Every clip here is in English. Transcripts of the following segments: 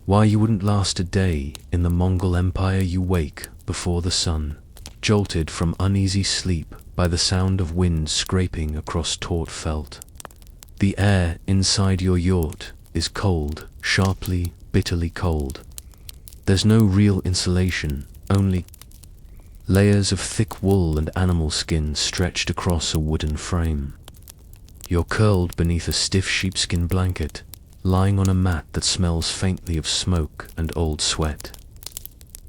Why you wouldn't last a day in the Mongol Empire. You wake before the sun, jolted from uneasy sleep by the sound of wind scraping across taut felt. The air inside your yurt is cold, sharply, bitterly cold. There's no real insulation, only layers of thick wool and animal skin stretched across a wooden frame. You're curled beneath a stiff sheepskin blanket, lying on a mat that smells faintly of smoke and old sweat.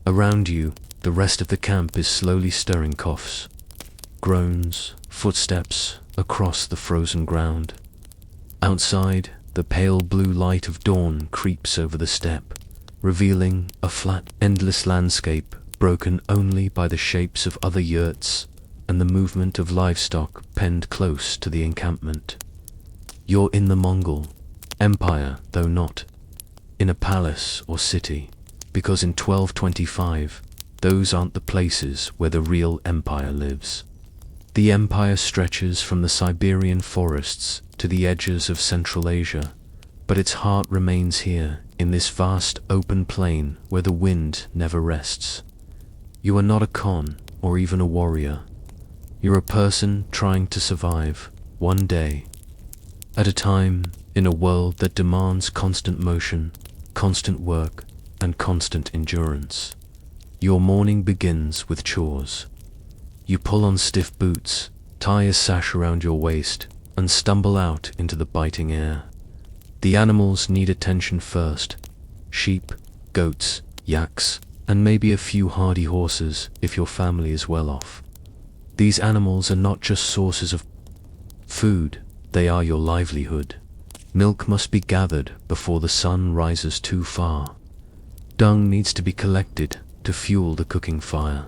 Around you, the rest of the camp is slowly stirring coughs, groans, footsteps across the frozen ground. Outside, the pale blue light of dawn creeps over the steppe, revealing a flat, endless landscape broken only by the shapes of other yurts and the movement of livestock penned close to the encampment. You're in the Mongol Empire, though not in a palace or city, because in 1225, those aren't the places where the real empire lives. The empire stretches from the Siberian forests to the edges of Central Asia, but its heart remains here, in this vast open plain where the wind never rests. You are not a Khan or even a warrior. You're a person trying to survive, one day at a time, in a world that demands constant motion, constant work, and constant endurance. Your morning begins with chores. You pull on stiff boots, tie a sash around your waist, and stumble out into the biting air. The animals need attention first: sheep, goats, yaks, and maybe a few hardy horses if your family is well off. These animals are not just sources of food, they are your livelihood. Milk must be gathered before the sun rises too far. Dung needs to be collected to fuel the cooking fire.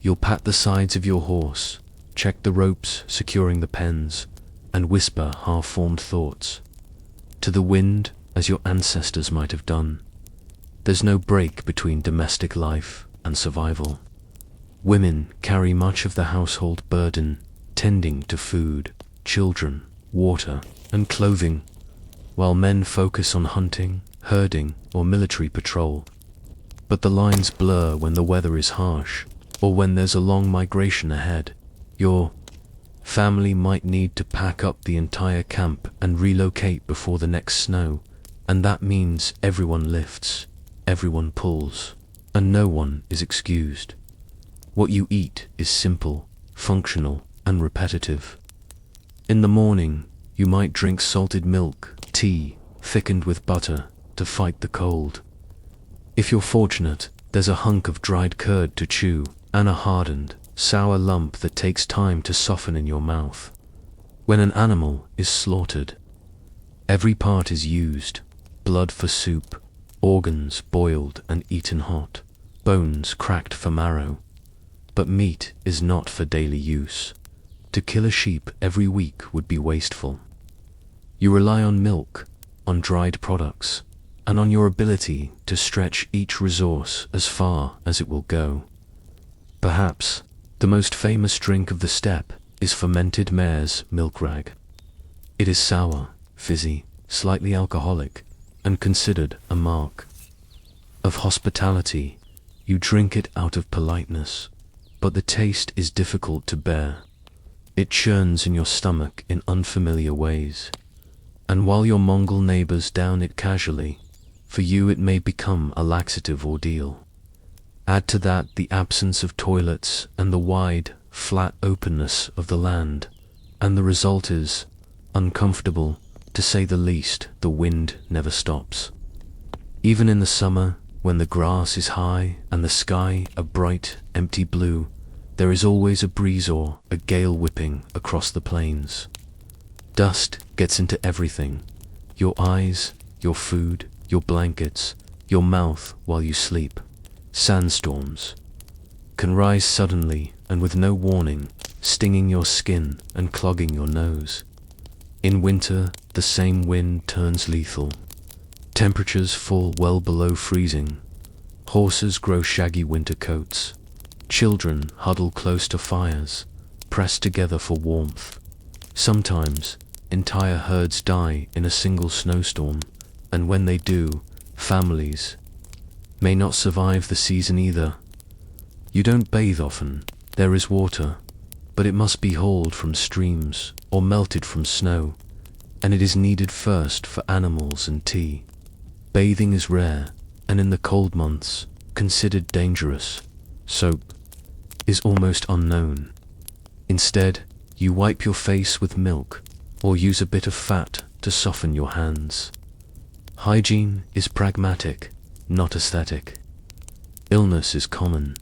You'll pat the sides of your horse, check the ropes securing the pens, and whisper half-formed thoughts to the wind, as your ancestors might have done. There's no break between domestic life and survival. Women carry much of the household burden, tending to food, children, water, and clothing, while men focus on hunting, herding, or military patrol. But the lines blur when the weather is harsh, or when there's a long migration ahead. Your family might need to pack up the entire camp and relocate before the next snow, and that means everyone lifts, everyone pulls, and no one is excused. What you eat is simple, functional, and repetitive. In the morning, you might drink salted milk, tea, thickened with butter, to fight the cold. If you're fortunate, there's a hunk of dried curd to chew, and a hardened, sour lump that takes time to soften in your mouth. When an animal is slaughtered, every part is used: blood for soup, organs boiled and eaten hot, bones cracked for marrow. But meat is not for daily use. To kill a sheep every week would be wasteful. You rely on milk, on dried products, and on your ability to stretch each resource as far as it will go. Perhaps the most famous drink of the steppe is fermented mare's milk rag. It is sour, fizzy, slightly alcoholic, and considered a mark of hospitality. You drink it out of politeness, but the taste is difficult to bear. It churns in your stomach in unfamiliar ways, and while your Mongol neighbors down it casually, for you it may become a laxative ordeal. Add to that the absence of toilets and the wide, flat openness of the land, and the result is uncomfortable, to say the least. The wind never stops. Even in the summer, when the grass is high and the sky a bright, empty blue, there is always a breeze or a gale whipping across the plains. Dust gets into everything: your eyes, your food, your blankets, your mouth while you sleep. Sandstorms can rise suddenly and with no warning, stinging your skin and clogging your nose. In winter, the same wind turns lethal. Temperatures fall well below freezing. Horses grow shaggy winter coats. Children huddle close to fires, pressed together for warmth. Sometimes, entire herds die in a single snowstorm, and when they do, families, may not survive the season either. You don't bathe often. There is water, but it must be hauled from streams or melted from snow, and it is needed first for animals and tea. Bathing is rare, and in the cold months, considered dangerous. Soap is almost unknown. Instead, you wipe your face with milk, or use a bit of fat to soften your hands. Hygiene is pragmatic, not aesthetic. Illness is common.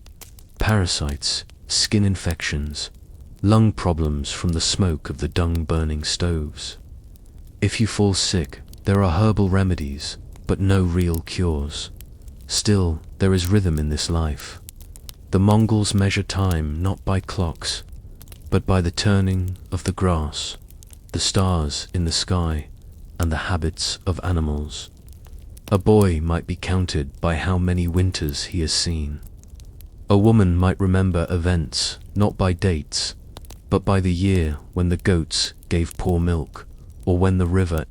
Parasites, skin infections, lung problems from the smoke of the dung-burning stoves. If you fall sick, there are herbal remedies, but no real cures. Still, there is rhythm in this life. The Mongols measure time not by clocks, but by the turning of the grass, the stars in the sky, and the habits of animals. A boy might be counted by how many winters he has seen. A woman might remember events not by dates, but by the year when the goats gave poor milk, or when the river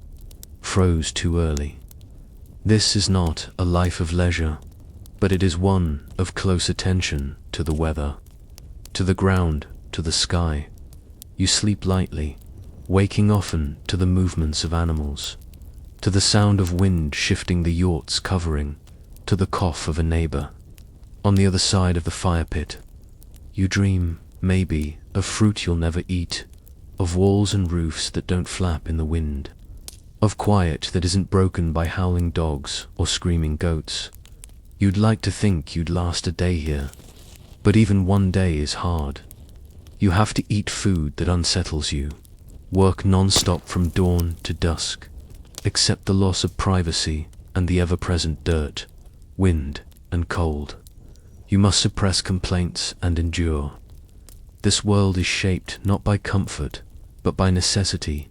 froze too early. This is not a life of leisure, but it is one of close attention to the weather, to the ground, to the sky. You sleep lightly, waking often to the movements of animals, to the sound of wind shifting the yurt's covering, to the cough of a neighbor on the other side of the fire pit. You dream, maybe, of fruit you'll never eat, of walls and roofs that don't flap in the wind, of quiet that isn't broken by howling dogs or screaming goats. You'd like to think you'd last a day here, but even one day is hard. You have to eat food that unsettles you, work non-stop from dawn to dusk, accept the loss of privacy and the ever-present dirt, wind, and cold. You must suppress complaints and endure. This world is shaped not by comfort, but by necessity,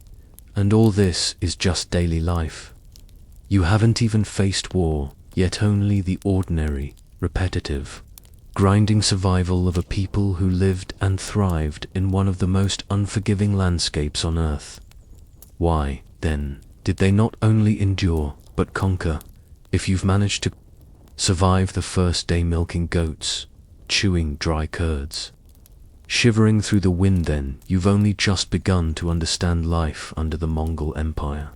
and all this is just daily life. You haven't even faced war, yet only the ordinary, repetitive, grinding survival of a people who lived and thrived in one of the most unforgiving landscapes on earth. Why, then, did they not only endure, but conquer? If you've managed to survive the first day milking goats, chewing dry curds, shivering through the wind, then you've only just begun to understand life under the Mongol Empire.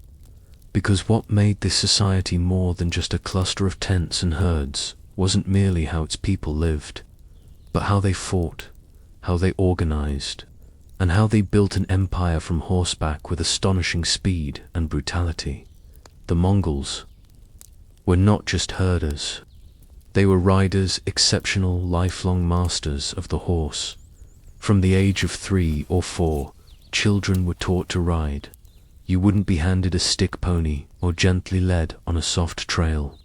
Because what made this society more than just a cluster of tents and herds wasn't merely how its people lived, but how they fought, how they organized, and how they built an empire from horseback with astonishing speed and brutality. The Mongols were not just herders. They were riders, exceptional lifelong masters of the horse. From the age of 3 or 4, children were taught to ride. You wouldn't be handed a stick pony or gently led on a soft trail.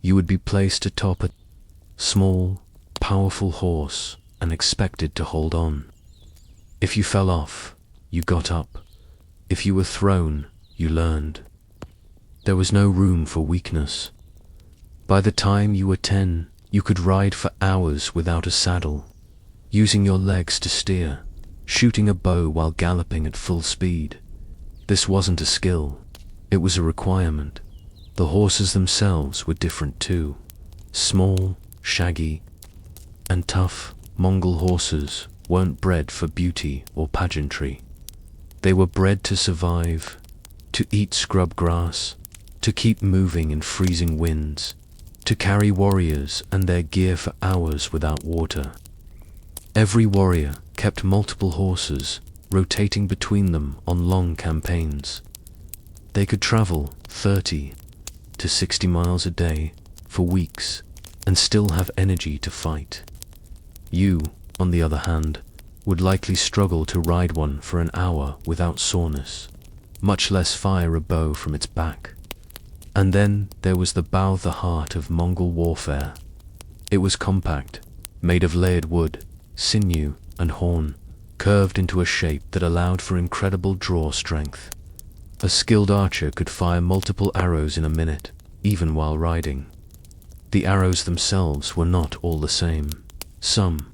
You would be placed atop a small, powerful horse and expected to hold on. If you fell off, you got up. If you were thrown, you learned. There was no room for weakness. By the time you were 10, you could ride for hours without a saddle, using your legs to steer, shooting a bow while galloping at full speed. This wasn't a skill, it was a requirement. The horses themselves were different too. Small, shaggy, and tough, Mongol horses weren't bred for beauty or pageantry. They were bred to survive, to eat scrub grass, to keep moving in freezing winds, to carry warriors and their gear for hours without water. Every warrior kept multiple horses, rotating between them on long campaigns. They could travel 30 to 60 miles a day for weeks and still have energy to fight. You, on the other hand, would likely struggle to ride one for an hour without soreness, much less fire a bow from its back. And then there was the bow, the heart of Mongol warfare. It was compact, made of layered wood, sinew, and horn, curved into a shape that allowed for incredible draw strength. A skilled archer could fire multiple arrows in a minute, even while riding. The arrows themselves were not all the same. Some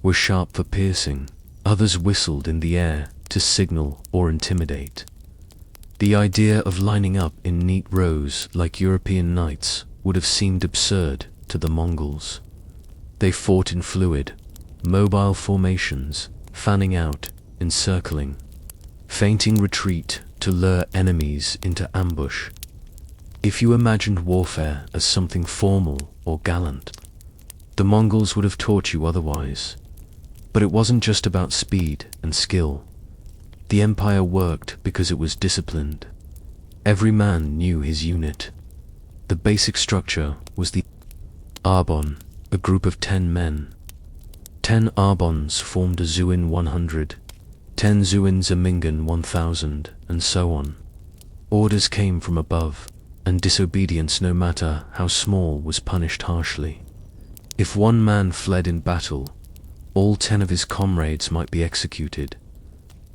were sharp for piercing, others whistled in the air to signal or intimidate. The idea of lining up in neat rows like European knights would have seemed absurd to the Mongols. They fought in fluid, mobile formations, fanning out, encircling, feinting retreat to lure enemies into ambush. If you imagined warfare as something formal or gallant, the Mongols would have taught you otherwise. But it wasn't just about speed and skill. The empire worked because it was disciplined. Every man knew his unit. The basic structure was the Arbon, a group of 10 men. 10 Arbons formed a Zuin 100, 10 Zuins a Mingan 1000, and so on. Orders came from above, and disobedience, no matter how small, was punished harshly. If one man fled in battle, all 10 of his comrades might be executed.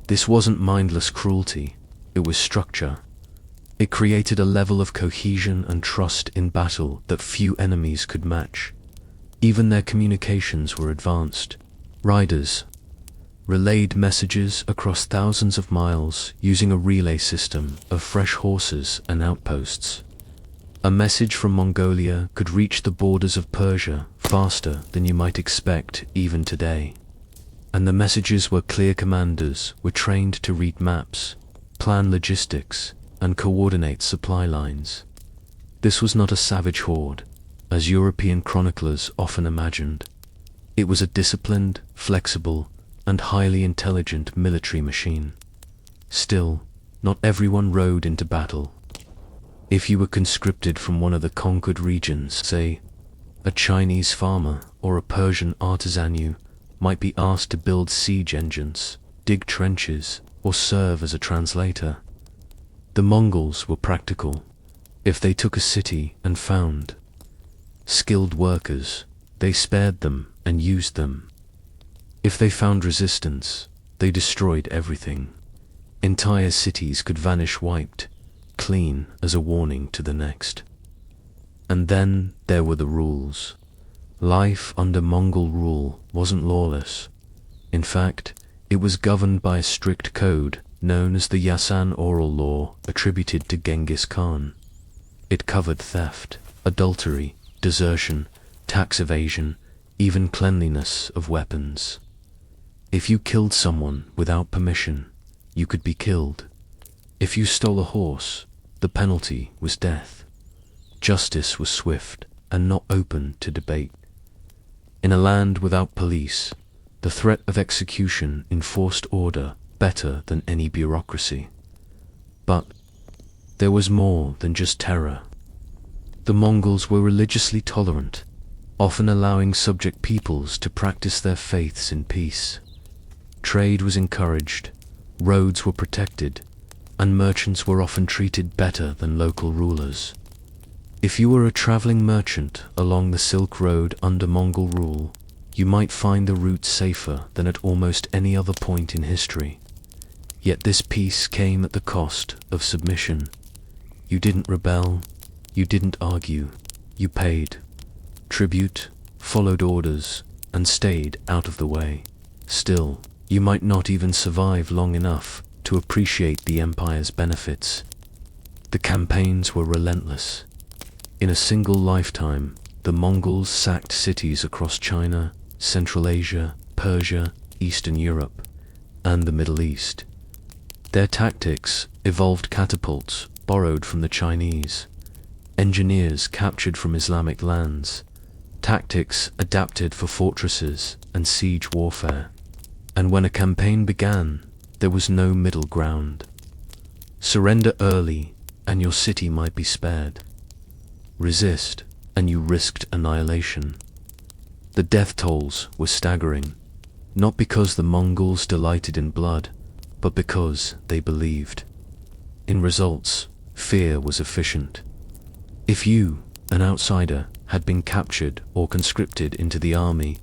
This wasn't mindless cruelty, it was structure. It created a level of cohesion and trust in battle that few enemies could match. Even their communications were advanced. Riders relayed messages across thousands of miles using a relay system of fresh horses and outposts. A message from Mongolia could reach the borders of Persia faster than you might expect even today. And the messages were clear. Commanders were trained to read maps, plan logistics, and coordinate supply lines. This was not a savage horde, as European chroniclers often imagined. It was a disciplined, flexible, and highly intelligent military machine. Still, not everyone rode into battle. If you were conscripted from one of the conquered regions, say, a Chinese farmer or a Persian artisan, you might be asked to build siege engines, dig trenches, or serve as a translator. The Mongols were practical. If they took a city and found skilled workers, they spared them and used them. If they found resistance, they destroyed everything. Entire cities could vanish wiped clean as a warning to the next. And then there were the rules. Life under Mongol rule wasn't lawless. In fact, it was governed by a strict code known as the Yasan Oral Law, attributed to Genghis Khan. It covered theft, adultery, desertion, tax evasion, even cleanliness of weapons. If you killed someone without permission, you could be killed. If you stole a horse, the penalty was death. Justice was swift and not open to debate. In a land without police, the threat of execution enforced order better than any bureaucracy. But there was more than just terror. The Mongols were religiously tolerant, often allowing subject peoples to practice their faiths in peace. Trade was encouraged, roads were protected, and merchants were often treated better than local rulers. If you were a traveling merchant along the Silk Road under Mongol rule, you might find the route safer than at almost any other point in history. Yet this peace came at the cost of submission. You didn't rebel, you didn't argue, you paid tribute, followed orders, and stayed out of the way. Still, you might not even survive long enough to appreciate the empire's benefits. The campaigns were relentless. In a single lifetime, the Mongols sacked cities across China, Central Asia, Persia, Eastern Europe, and the Middle East. Their tactics evolved catapults borrowed from the Chinese, engineers captured from Islamic lands, tactics adapted for fortresses and siege warfare. And when a campaign began, there was no middle ground. Surrender early, and your city might be spared. Resist, and you risked annihilation. The death tolls were staggering, not because the Mongols delighted in blood, but because they believed. In results, fear was efficient. If you, an outsider, had been captured or conscripted into the army,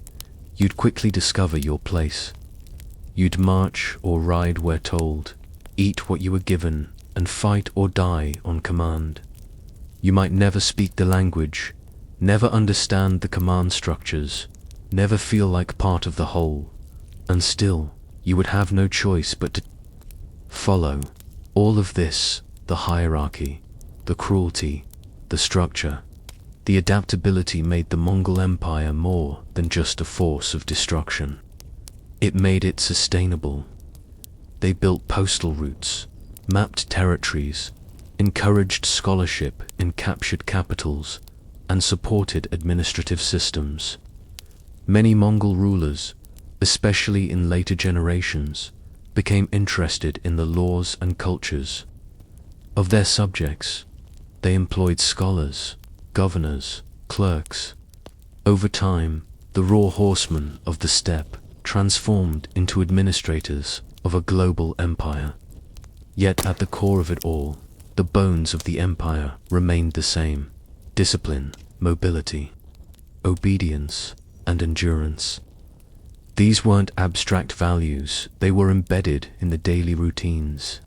you'd quickly discover your place. You'd march or ride where told, eat what you were given, and fight or die on command. You might never speak the language, never understand the command structures, never feel like part of the whole, and still, you would have no choice but to follow. All of this the hierarchy, the cruelty, the structure. The adaptability made the Mongol Empire more than just a force of destruction. It made it sustainable. They built postal routes, mapped territories, encouraged scholarship in captured capitals, and supported administrative systems. Many Mongol rulers, especially in later generations, became interested in the laws and cultures of their subjects. They employed scholars, governors, clerks. Over time, the raw horsemen of the steppe transformed into administrators of a global empire. Yet at the core of it all, the bones of the empire remained the same: discipline, mobility, obedience, and endurance. These weren't abstract values, they were embedded in the daily routines.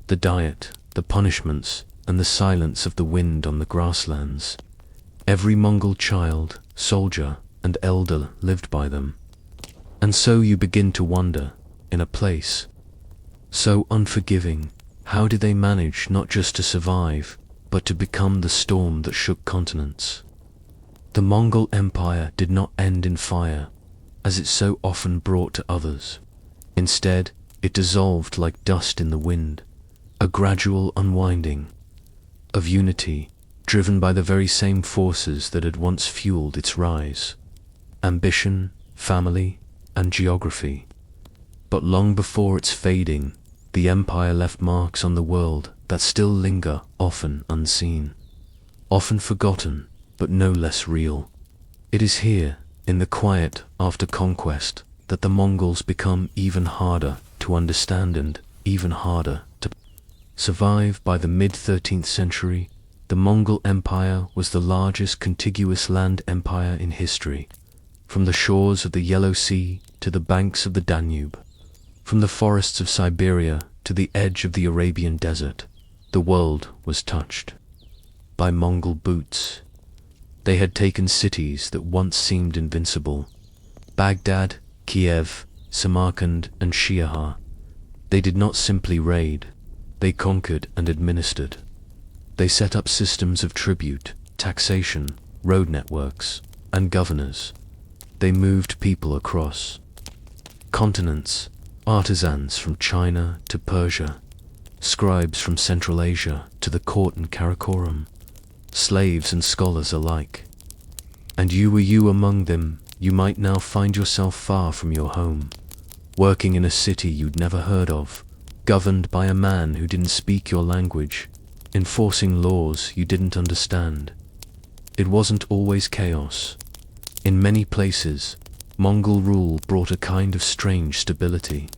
The diet, the punishments, and the silence of the wind on the grasslands. Every Mongol child, soldier, and elder lived by them. And so you begin to wonder, in a place so unforgiving, how did they manage not just to survive, but to become the storm that shook continents? The Mongol Empire did not end in fire, as it so often brought to others. Instead, it dissolved like dust in the wind, a gradual unwinding of unity, driven by the very same forces that had once fueled its rise: ambition, family, and geography. But long before its fading, the empire left marks on the world that still linger, often unseen, often forgotten, but no less real. It is here, in the quiet after conquest, that the Mongols become even harder to understand and even harder to survive. By the mid-13th century, the Mongol Empire was the largest contiguous land empire in history, from the shores of the Yellow Sea to the banks of the Danube, from the forests of Siberia to the edge of the Arabian desert. The world was touched by Mongol boots. They had taken cities that once seemed invincible: Baghdad, Kiev, Samarkand, and Shi'ar. They did not simply raid, they conquered and administered. They set up systems of tribute, taxation, road networks, and governors. They moved people across continents: artisans from China to Persia, scribes from Central Asia to the court in Karakoram, slaves and scholars alike. And were you among them, you might now find yourself far from your home, working in a city you'd never heard of, governed by a man who didn't speak your language, enforcing laws you didn't understand. It wasn't always chaos. In many places, Mongol rule brought a kind of strange stability.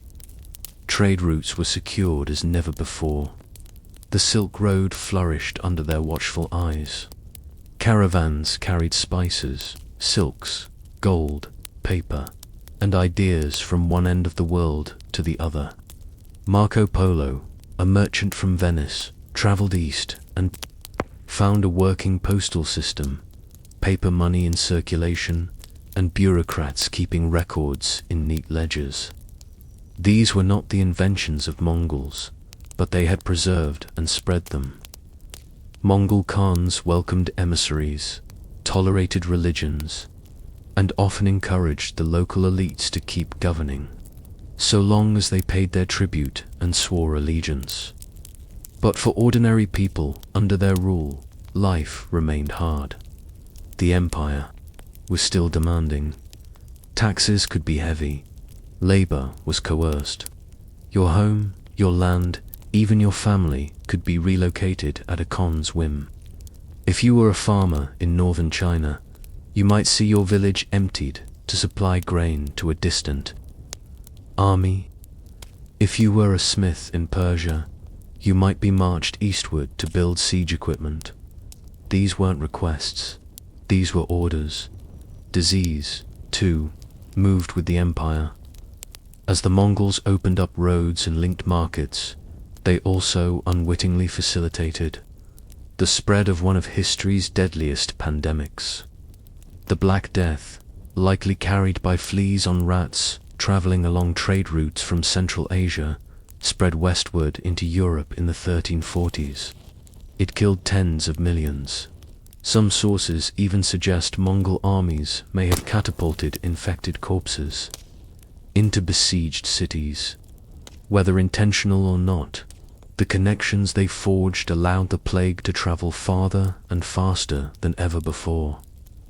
Trade routes were secured as never before. The Silk Road flourished under their watchful eyes. Caravans carried spices, silks, gold, paper, and ideas from one end of the world to the other. Marco Polo, a merchant from Venice, traveled east and found a working postal system, paper money in circulation, and bureaucrats keeping records in neat ledgers. These were not the inventions of Mongols, but they had preserved and spread them. Mongol Khans welcomed emissaries, tolerated religions, and often encouraged the local elites to keep governing, so long as they paid their tribute and swore allegiance. But for ordinary people under their rule, life remained hard. The empire was still demanding. Taxes could be heavy. Labor was coerced. Your home, your land, even your family could be relocated at a Khan's whim. If you were a farmer in northern China, you might see your village emptied to supply grain to a distant army. If you were a smith in Persia, you might be marched eastward to build siege equipment. These weren't requests, these were orders. Disease, too, moved with the empire. As the Mongols opened up roads and linked markets, they also unwittingly facilitated the spread of one of history's deadliest pandemics. The Black Death, likely carried by fleas on rats traveling along trade routes from Central Asia, spread westward into Europe in the 1340s. It killed tens of millions. Some sources even suggest Mongol armies may have catapulted infected corpses into besieged cities. Whether intentional or not, the connections they forged allowed the plague to travel farther and faster than ever before.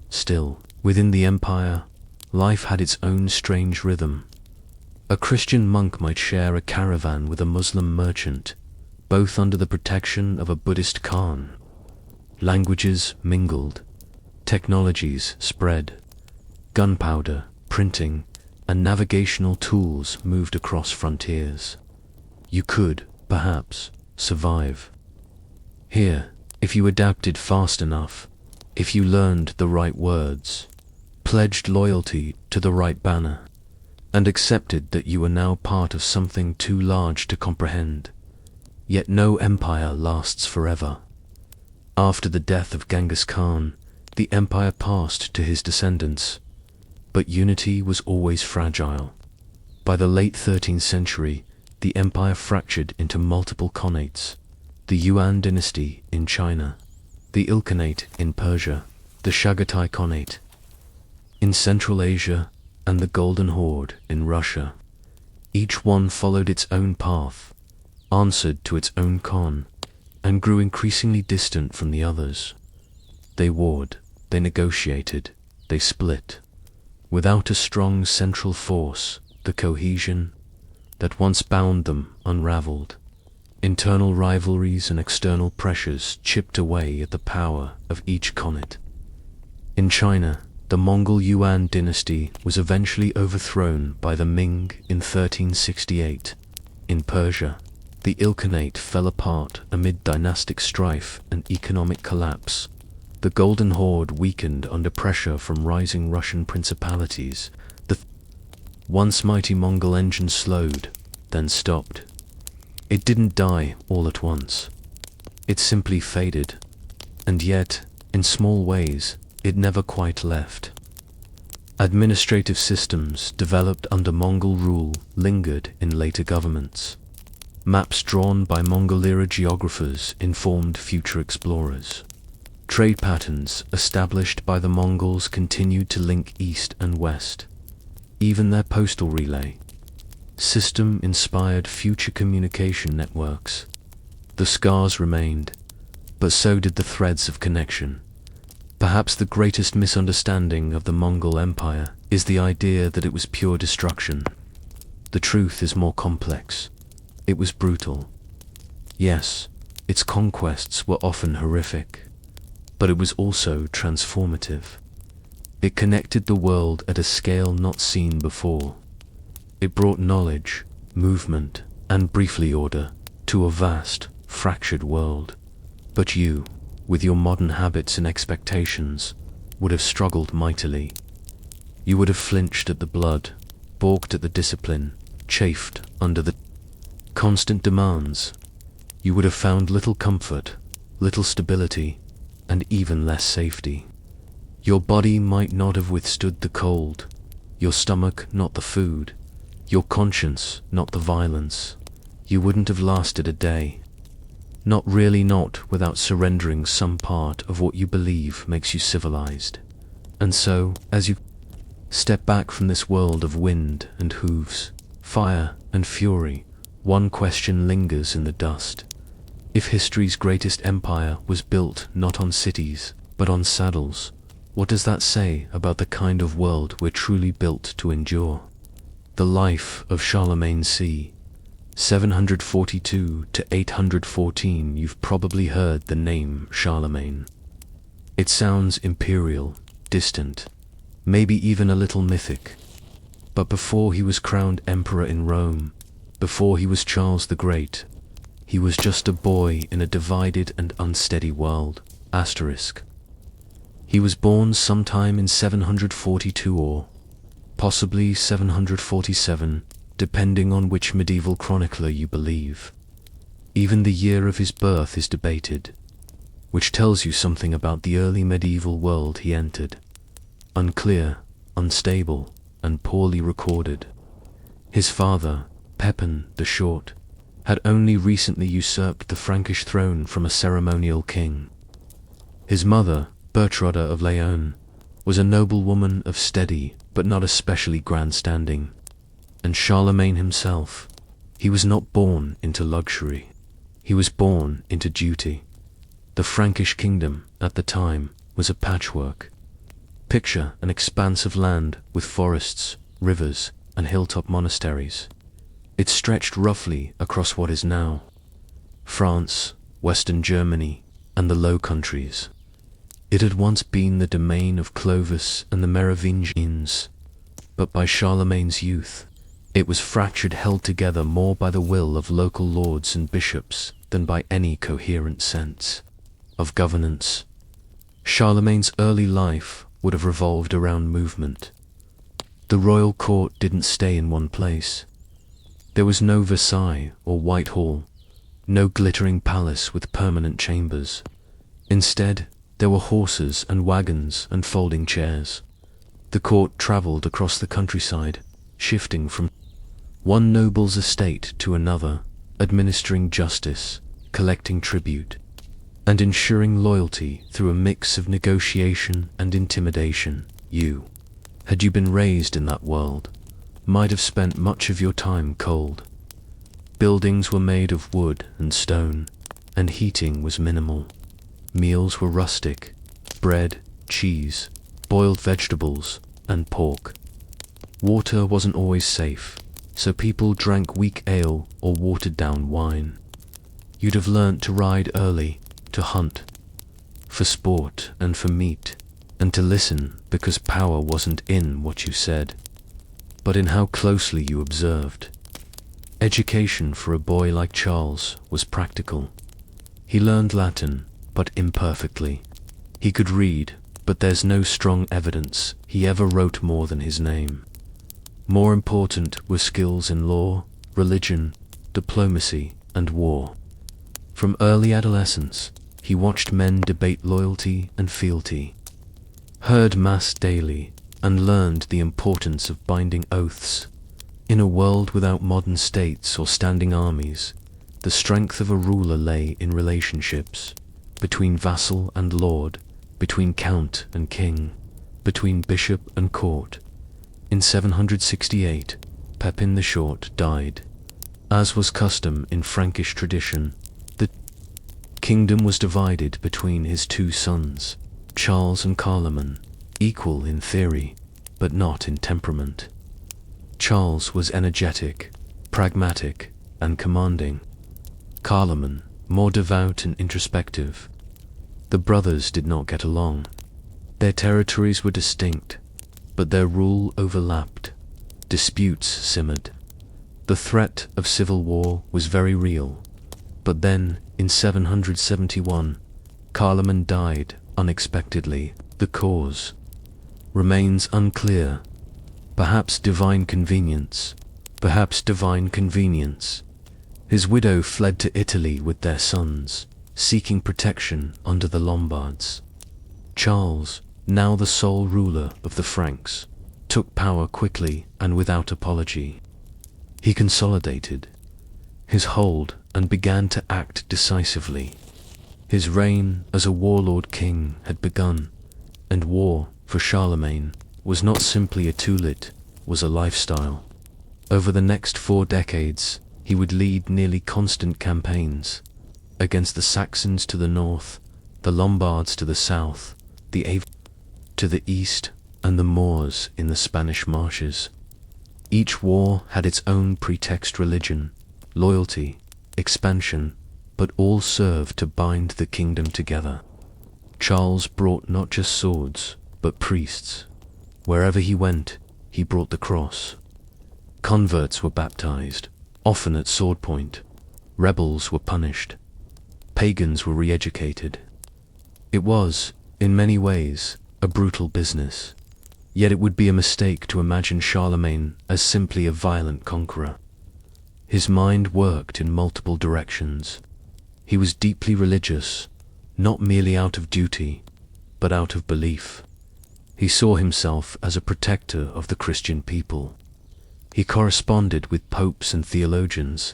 Still, within the empire, life had its own strange rhythm. A Christian monk might share a caravan with a Muslim merchant, both under the protection of a Buddhist Khan. Languages mingled, technologies spread, gunpowder, printing, and navigational tools moved across frontiers. You could, perhaps, survive here if you adapted fast enough, if you learned the right words, pledged loyalty to the right banner, and accepted that you were now part of something too large to comprehend. Yet no empire lasts forever. After the death of Genghis Khan, the empire passed to his descendants, but unity was always fragile. By the late 13th century, the empire fractured into multiple khanates: the Yuan dynasty in China, the Ilkhanate in Persia, the Chagatai Khanate in Central Asia, and the Golden Horde in Russia. Each one followed its own path, answered to its own Khan, and grew increasingly distant from the others. They warred, they negotiated, they split. Without a strong central force, the cohesion that once bound them unraveled. Internal rivalries and external pressures chipped away at the power of each Khanate. In China, the Mongol Yuan dynasty was eventually overthrown by the Ming in 1368. In Persia, the Ilkhanate fell apart amid dynastic strife and economic collapse. The Golden Horde weakened under pressure from rising Russian principalities. The once mighty Mongol engine slowed, then stopped. It didn't die all at once. It simply faded. And yet, in small ways, it never quite left. Administrative systems developed under Mongol rule lingered in later governments. Maps drawn by Mongol-era geographers informed future explorers. Trade patterns established by the Mongols continued to link east and west. Even their postal relay system inspired future communication networks. The scars remained, but so did the threads of connection. Perhaps the greatest misunderstanding of the Mongol Empire is the idea that it was pure destruction. The truth is more complex. It was brutal. Yes, its conquests were often horrific, but it was also transformative. It connected the world at a scale not seen before. It brought knowledge, movement, and briefly order to a vast, fractured world. But you, with your modern habits and expectations, would have struggled mightily. You would have flinched at the blood, balked at the discipline, chafed under the constant demands. You would have found little comfort, little stability, and even less safety. Your body might not have withstood the cold, your stomach not the food, your conscience not the violence. You wouldn't have lasted a day. Not really, not without surrendering some part of what you believe makes you civilized. And so, as you step back from this world of wind and hooves, fire and fury, one question lingers in the dust. If history's greatest empire was built not on cities, but on saddles, what does that say about the kind of world we're truly built to endure? The life of Charlemagne c. 742 to 814. You've probably heard the name Charlemagne. It sounds imperial, distant, maybe even a little mythic. But before he was crowned emperor in Rome, before he was Charles the Great, he was just a boy in a divided and unsteady world. Asterisk. He was born sometime in 742 or possibly 747, depending on which medieval chronicler you believe. Even the year of his birth is debated, which tells you something about the early medieval world he entered. Unclear, unstable, and poorly recorded. His father, Pepin the Short, had only recently usurped the Frankish throne from a ceremonial king. His mother, Bertrada of Leon, was a noblewoman of steady but not especially grand standing. And Charlemagne himself, he was not born into luxury. He was born into duty. The Frankish kingdom, at the time, was a patchwork. Picture an expanse of land with forests, rivers, and hilltop monasteries. It stretched roughly across what is now France, Western Germany, and the Low Countries. It had once been the domain of Clovis and the Merovingians, but by Charlemagne's youth, it was fractured, held together more by the will of local lords and bishops than by any coherent sense of governance. Charlemagne's early life would have revolved around movement. The royal court didn't stay in one place. There was no Versailles or Whitehall, no glittering palace with permanent chambers. Instead, there were horses and wagons and folding chairs. The court travelled across the countryside, shifting from one noble's estate to another, administering justice, collecting tribute, and ensuring loyalty through a mix of negotiation and intimidation. You, had you been raised in that world, might have spent much of your time cold. Buildings were made of wood and stone, and heating was minimal. Meals were rustic: bread, cheese, boiled vegetables, and pork. Water wasn't always safe, so people drank weak ale or watered-down wine. You'd have learnt to ride early, to hunt for sport and for meat, and to listen because power wasn't in what you said, but in how closely you observed. Education for a boy like Charles was practical. He learned Latin, but imperfectly. He could read, but there's no strong evidence he ever wrote more than his name. More important were skills in law, religion, diplomacy, and war. From early adolescence, he watched men debate loyalty and fealty, heard mass daily, and learned the importance of binding oaths. In a world without modern states or standing armies, the strength of a ruler lay in relationships, between vassal and lord, between count and king, between bishop and court. In 768, Pepin the Short died. As was custom in Frankish tradition, the kingdom was divided between his two sons, Charles and Carloman, equal in theory, but not in temperament. Charles was energetic, pragmatic, and commanding. Carloman, more devout and introspective. The brothers did not get along. Their territories were distinct, but their rule overlapped. Disputes simmered. The threat of civil war was very real. But then, in 771, Carloman died unexpectedly. The cause remains unclear. Perhaps divine convenience. Perhaps divine convenience. His widow fled to Italy with their sons, seeking protection under the Lombards. Charles, now the sole ruler of the Franks, took power quickly and without apology. He consolidated his hold and began to act decisively. His reign as a warlord king had begun, and war, for Charlemagne, was not simply a tool, was a lifestyle. Over the next 4 decades, he would lead nearly constant campaigns against the Saxons to the north, the Lombards to the south, the Avars to the east, and the Moors in the Spanish marshes. Each war had its own pretext: religion, loyalty, expansion, but all served to bind the kingdom together. Charles brought not just swords, but priests. Wherever he went, he brought the cross. Converts were baptized, often at sword point. Rebels were punished. Pagans were re-educated. It was, in many ways, a brutal business. Yet it would be a mistake to imagine Charlemagne as simply a violent conqueror. His mind worked in multiple directions. He was deeply religious, not merely out of duty, but out of belief. He saw himself as a protector of the Christian people. He corresponded with popes and theologians,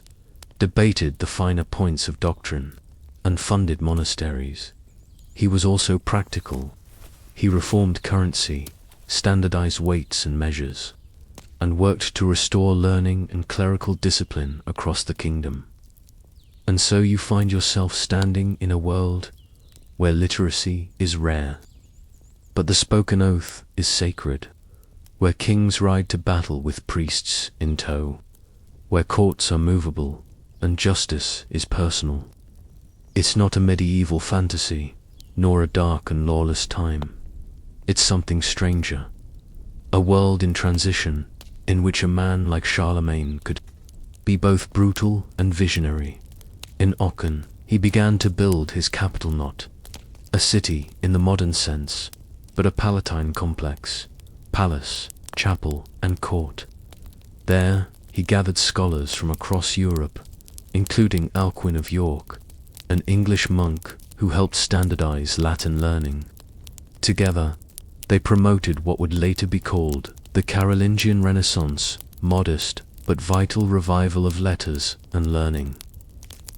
debated the finer points of doctrine, and funded monasteries. He was also practical. He reformed currency, standardized weights and measures, and worked to restore learning and clerical discipline across the kingdom. And so you find yourself standing in a world where literacy is rare, but the spoken oath is sacred, where kings ride to battle with priests in tow, where courts are movable and justice is personal. It's not a medieval fantasy, nor a dark and lawless time. It's something stranger, a world in transition in which a man like Charlemagne could be both brutal and visionary. In Aachen, he began to build his capital, not a city in the modern sense, but a palatine complex, palace, chapel, and court. There, he gathered scholars from across Europe, including Alcuin of York, an English monk who helped standardize Latin learning. Together, they promoted what would later be called the Carolingian Renaissance, modest but vital revival of letters and learning.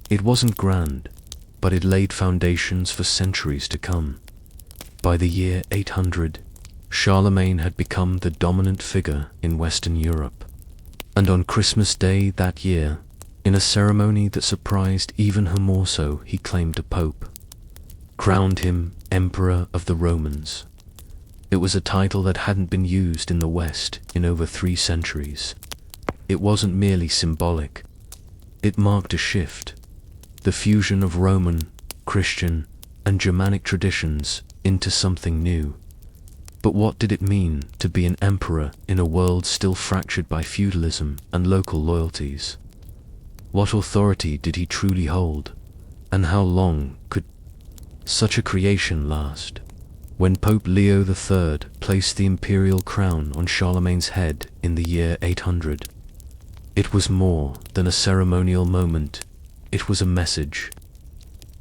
It wasn't grand, but it laid foundations for centuries to come. By the year 800, Charlemagne had become the dominant figure in Western Europe. And on Christmas Day that year, in a ceremony that surprised even him more so, he claimed a pope, crowned him Emperor of the Romans. It was a title that hadn't been used in the West in over 3 centuries. It wasn't merely symbolic. It marked a shift, the fusion of Roman, Christian, and Germanic traditions into something new. But what did it mean to be an emperor in a world still fractured by feudalism and local loyalties? What authority did he truly hold? And how long could such a creation last? When Pope Leo III placed the imperial crown on Charlemagne's head in the year 800, it was more than a ceremonial moment, it was a message.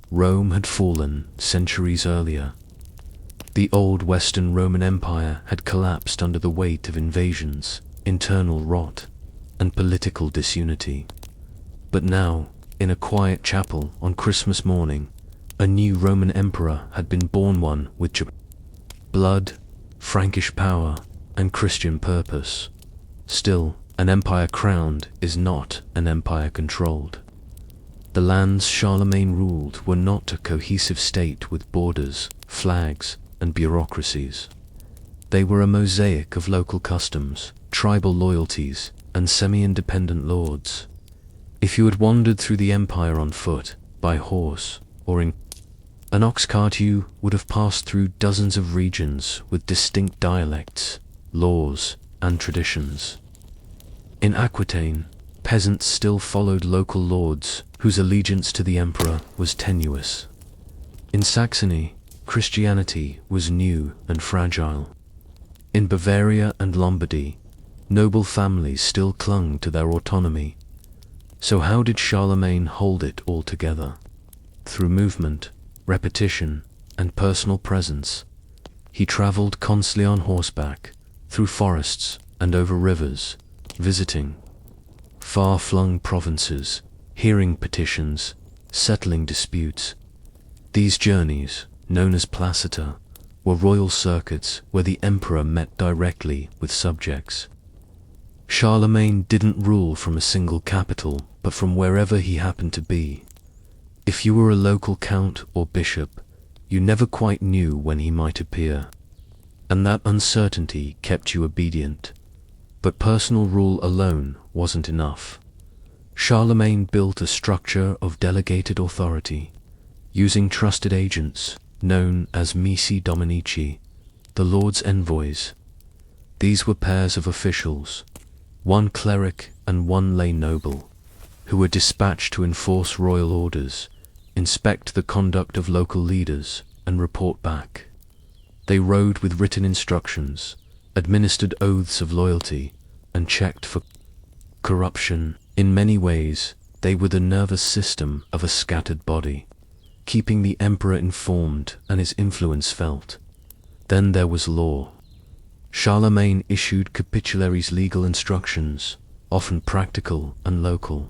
Rome had fallen centuries earlier. The old Western Roman Empire had collapsed under the weight of invasions, internal rot, and political disunity. But now, in a quiet chapel on Christmas morning, a new Roman emperor had been born, one with blood, Frankish power, and Christian purpose. Still, an empire crowned is not an empire controlled. The lands Charlemagne ruled were not a cohesive state with borders, flags, and bureaucracies. They were a mosaic of local customs, tribal loyalties, and semi-independent lords. If you had wandered through the empire on foot, by horse, or in an ox cart, you would have passed through dozens of regions with distinct dialects, laws, and traditions. In Aquitaine, peasants still followed local lords whose allegiance to the emperor was tenuous. In Saxony, Christianity was new and fragile. In Bavaria and Lombardy, noble families still clung to their autonomy. So how did Charlemagne hold it all together? Through movement, repetition, and personal presence. He traveled constantly on horseback, through forests and over rivers, visiting far-flung provinces, hearing petitions, settling disputes. These journeys, known as placita, were royal circuits where the emperor met directly with subjects. Charlemagne didn't rule from a single capital, but from wherever he happened to be. If you were a local count or bishop, you never quite knew when he might appear, and that uncertainty kept you obedient. But personal rule alone wasn't enough. Charlemagne built a structure of delegated authority, using trusted agents, known as missi dominici, the Lord's envoys. These were pairs of officials, one cleric and one lay noble, who were dispatched to enforce royal orders, inspect the conduct of local leaders, and report back. They rode with written instructions, administered oaths of loyalty, and checked for corruption. In many ways, they were the nervous system of a scattered body, keeping the emperor informed and his influence felt. Then there was law. Charlemagne issued capitularies, legal instructions, often practical and local.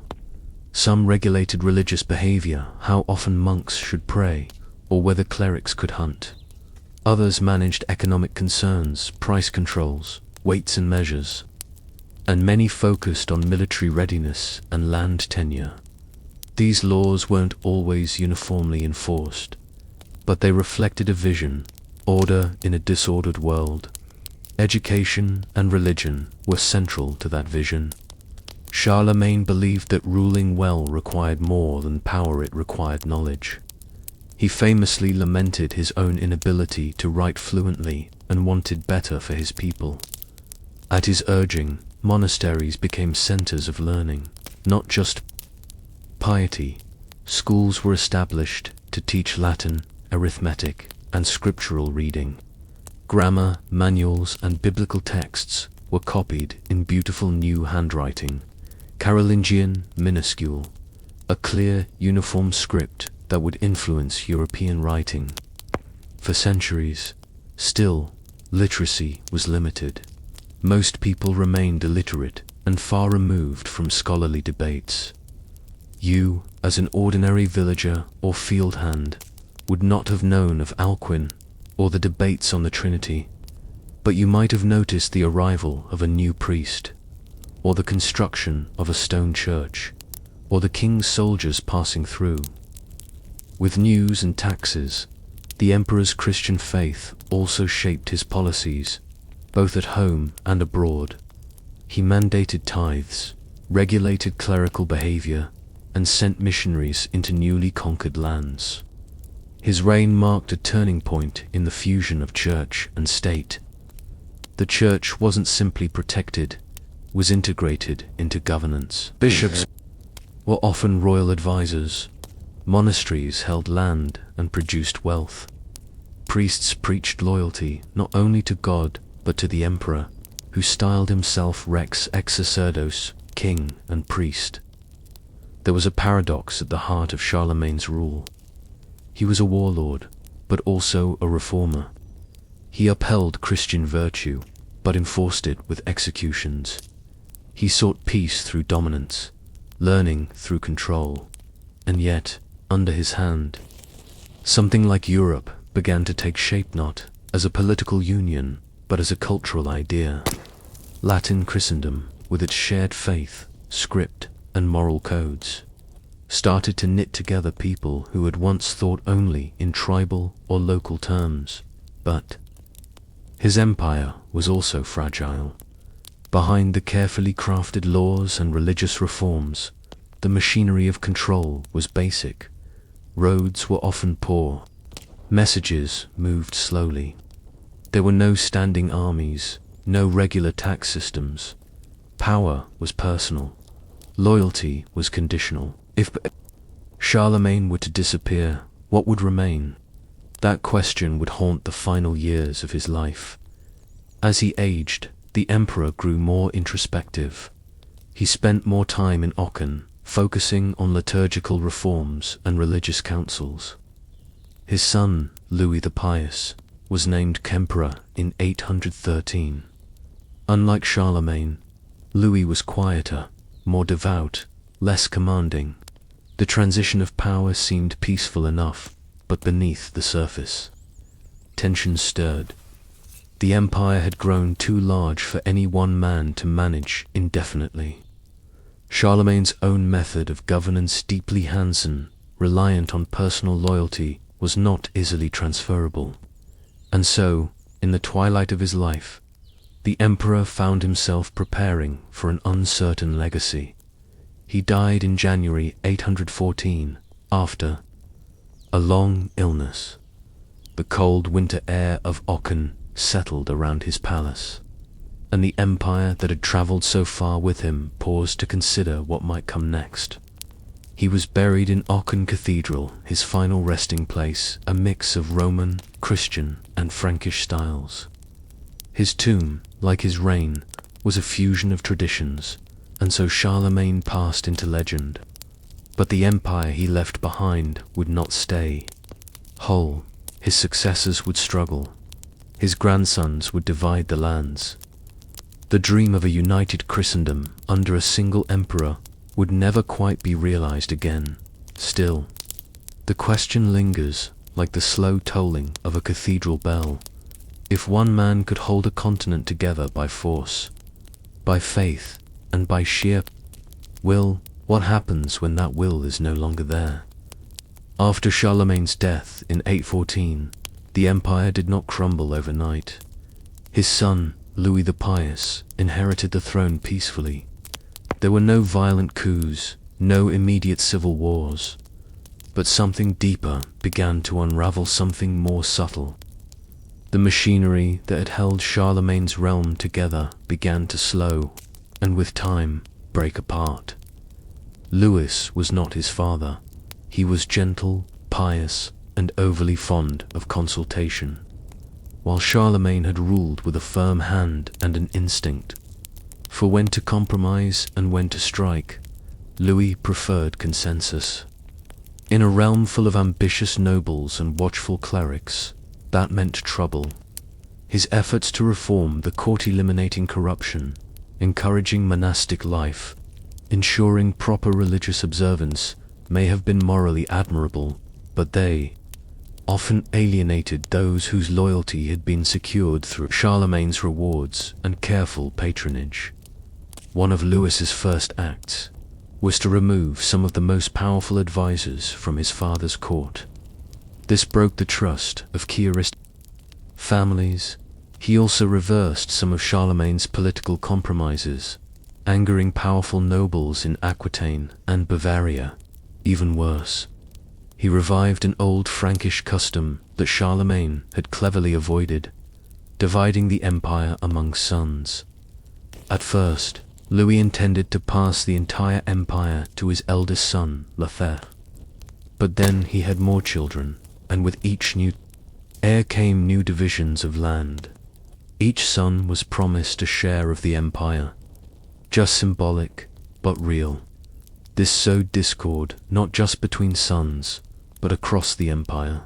Some regulated religious behavior, how often monks should pray, or whether clerics could hunt. Others managed economic concerns, price controls, weights and measures. And many focused on military readiness and land tenure. These laws weren't always uniformly enforced, but they reflected a vision, order in a disordered world. Education and religion were central to that vision. Charlemagne believed that ruling well required more than power, it required knowledge. He famously lamented his own inability to write fluently and wanted better for his people. At his urging, monasteries became centers of learning, not just piety. Schools were established to teach Latin, arithmetic, and scriptural reading. Grammar, manuals, and biblical texts were copied in beautiful new handwriting, Carolingian minuscule, a clear, uniform script that would influence European writing. For centuries, still, literacy was limited. Most people remained illiterate and far removed from scholarly debates. You, as an ordinary villager or field hand, would not have known of Alcuin or the debates on the Trinity, but you might have noticed the arrival of a new priest, or the construction of a stone church, or the king's soldiers passing through. With news and taxes, the emperor's Christian faith also shaped his policies, both at home and abroad. He mandated tithes, regulated clerical behavior, and sent missionaries into newly conquered lands. His reign marked a turning point in the fusion of church and state. The church wasn't simply protected, it was integrated into governance. Bishops were often royal advisors. Monasteries held land and produced wealth. Priests preached loyalty not only to God, but to the emperor, who styled himself rex ex sacerdos, king and priest. There was a paradox at the heart of Charlemagne's rule. He was a warlord, but also a reformer. He upheld Christian virtue, but enforced it with executions. He sought peace through dominance, learning through control, and yet, under his hand, something like Europe began to take shape, not as a political union, but as a cultural idea. Latin Christendom, with its shared faith, script, and moral codes, started to knit together people who had once thought only in tribal or local terms. But his empire was also fragile. Behind the carefully crafted laws and religious reforms, the machinery of control was basic. Roads were often poor. Messages moved slowly. There were no standing armies, no regular tax systems. Power was personal. Loyalty was conditional. If Charlemagne were to disappear, what would remain? That question would haunt the final years of his life. As he aged, the emperor grew more introspective. He spent more time in Aachen, focusing on liturgical reforms and religious councils. His son, Louis the Pious, was named emperor in 813. Unlike Charlemagne, Louis was quieter, more devout, less commanding. The transition of power seemed peaceful enough, but beneath the surface, tensions stirred. The empire had grown too large for any one man to manage indefinitely. Charlemagne's own method of governance, deeply hands-on, reliant on personal loyalty, was not easily transferable. And so, in the twilight of his life, the emperor found himself preparing for an uncertain legacy. He died in January 814, after a long illness. The cold winter air of Aachen settled around his palace, and the empire that had traveled so far with him paused to consider what might come next. He was buried in Aachen Cathedral, his final resting place, a mix of Roman, Christian, and Frankish styles. His tomb, like his reign, was a fusion of traditions, and so Charlemagne passed into legend. But the empire he left behind would not stay whole. His successors would struggle. His grandsons would divide the lands. The dream of a united Christendom under a single emperor would never quite be realized again. Still, the question lingers, like the slow tolling of a cathedral bell. If one man could hold a continent together by force, by faith, and by sheer will, what happens when that will is no longer there? After Charlemagne's death in 814, the empire did not crumble overnight. His son, Louis the Pious, inherited the throne peacefully. There were no violent coups, no immediate civil wars. But something deeper began to unravel, something more subtle. The machinery that had held Charlemagne's realm together began to slow, and with time, break apart. Louis was not his father. He was gentle, pious, and overly fond of consultation, while Charlemagne had ruled with a firm hand and an instinct for when to compromise and when to strike. Louis preferred consensus. In a realm full of ambitious nobles and watchful clerics, that meant trouble. His efforts to reform the court, eliminating corruption, encouraging monastic life, ensuring proper religious observance, may have been morally admirable, but they often alienated those whose loyalty had been secured through Charlemagne's rewards and careful patronage. One of Louis's first acts was to remove some of the most powerful advisors from his father's court. This broke the trust of key families. He also reversed some of Charlemagne's political compromises, angering powerful nobles in Aquitaine and Bavaria. Even worse, he revived an old Frankish custom that Charlemagne had cleverly avoided, dividing the empire among sons. At first, Louis intended to pass the entire empire to his eldest son, Lothair. But then he had more children, and with each new heir came new divisions of land. Each son was promised a share of the empire, just symbolic, but real. This sowed discord, not just between sons, but across the empire.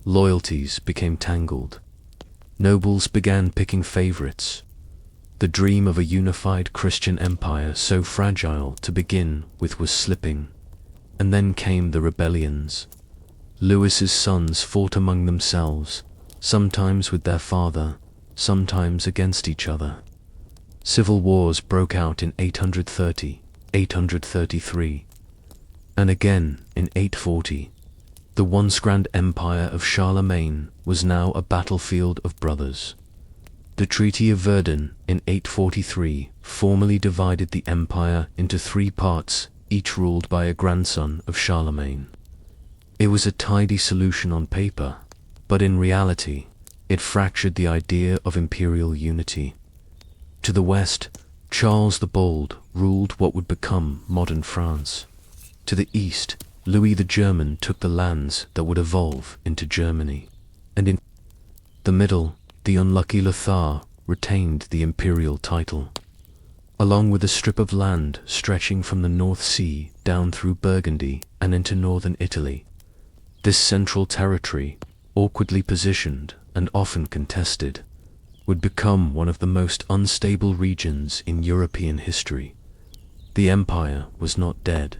Loyalties became tangled. Nobles began picking favorites. The dream of a unified Christian empire, so fragile to begin with, was slipping. And then came the rebellions. Louis's sons fought among themselves, sometimes with their father, sometimes against each other. Civil wars broke out in 830, 833, and again in 840. The once grand empire of Charlemagne was now a battlefield of brothers. The Treaty of Verdun in 843 formally divided the empire into 3 parts, each ruled by a grandson of Charlemagne. It was a tidy solution on paper, but in reality, it fractured the idea of imperial unity. To the west, Charles the Bold ruled what would become modern France. To the east, Louis the German took the lands that would evolve into Germany. And in the middle, the unlucky Lothar retained the imperial title, along with a strip of land stretching from the North Sea down through Burgundy and into northern Italy. This central territory, awkwardly positioned and often contested, would become one of the most unstable regions in European history. The empire was not dead,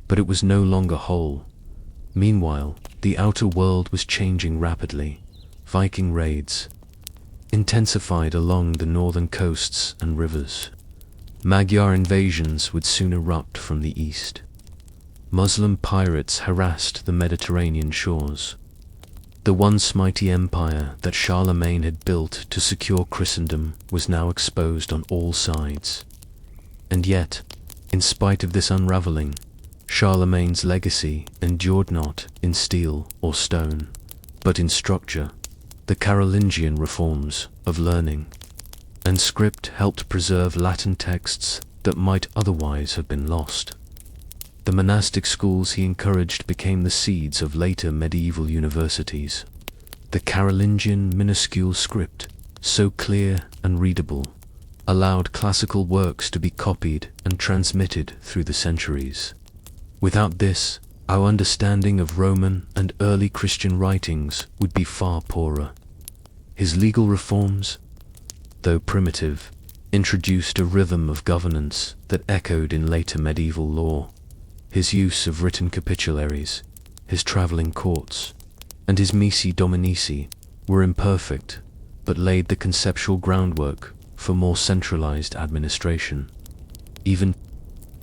but it was no longer whole. Meanwhile, the outer world was changing rapidly. Viking raids intensified along the northern coasts and rivers. Magyar invasions would soon erupt from the east. Muslim pirates harassed the Mediterranean shores. The once mighty empire that Charlemagne had built to secure Christendom was now exposed on all sides. And yet, in spite of this unraveling, Charlemagne's legacy endured not in steel or stone, but in structure. The Carolingian reforms of learning and script helped preserve Latin texts that might otherwise have been lost. The monastic schools he encouraged became the seeds of later medieval universities. The Carolingian minuscule script, so clear and readable, allowed classical works to be copied and transmitted through the centuries. Without this, our understanding of Roman and early Christian writings would be far poorer. His legal reforms, though primitive, introduced a rhythm of governance that echoed in later medieval law. His use of written capitularies, his travelling courts, and his missi dominici were imperfect, but laid the conceptual groundwork for more centralized administration. Even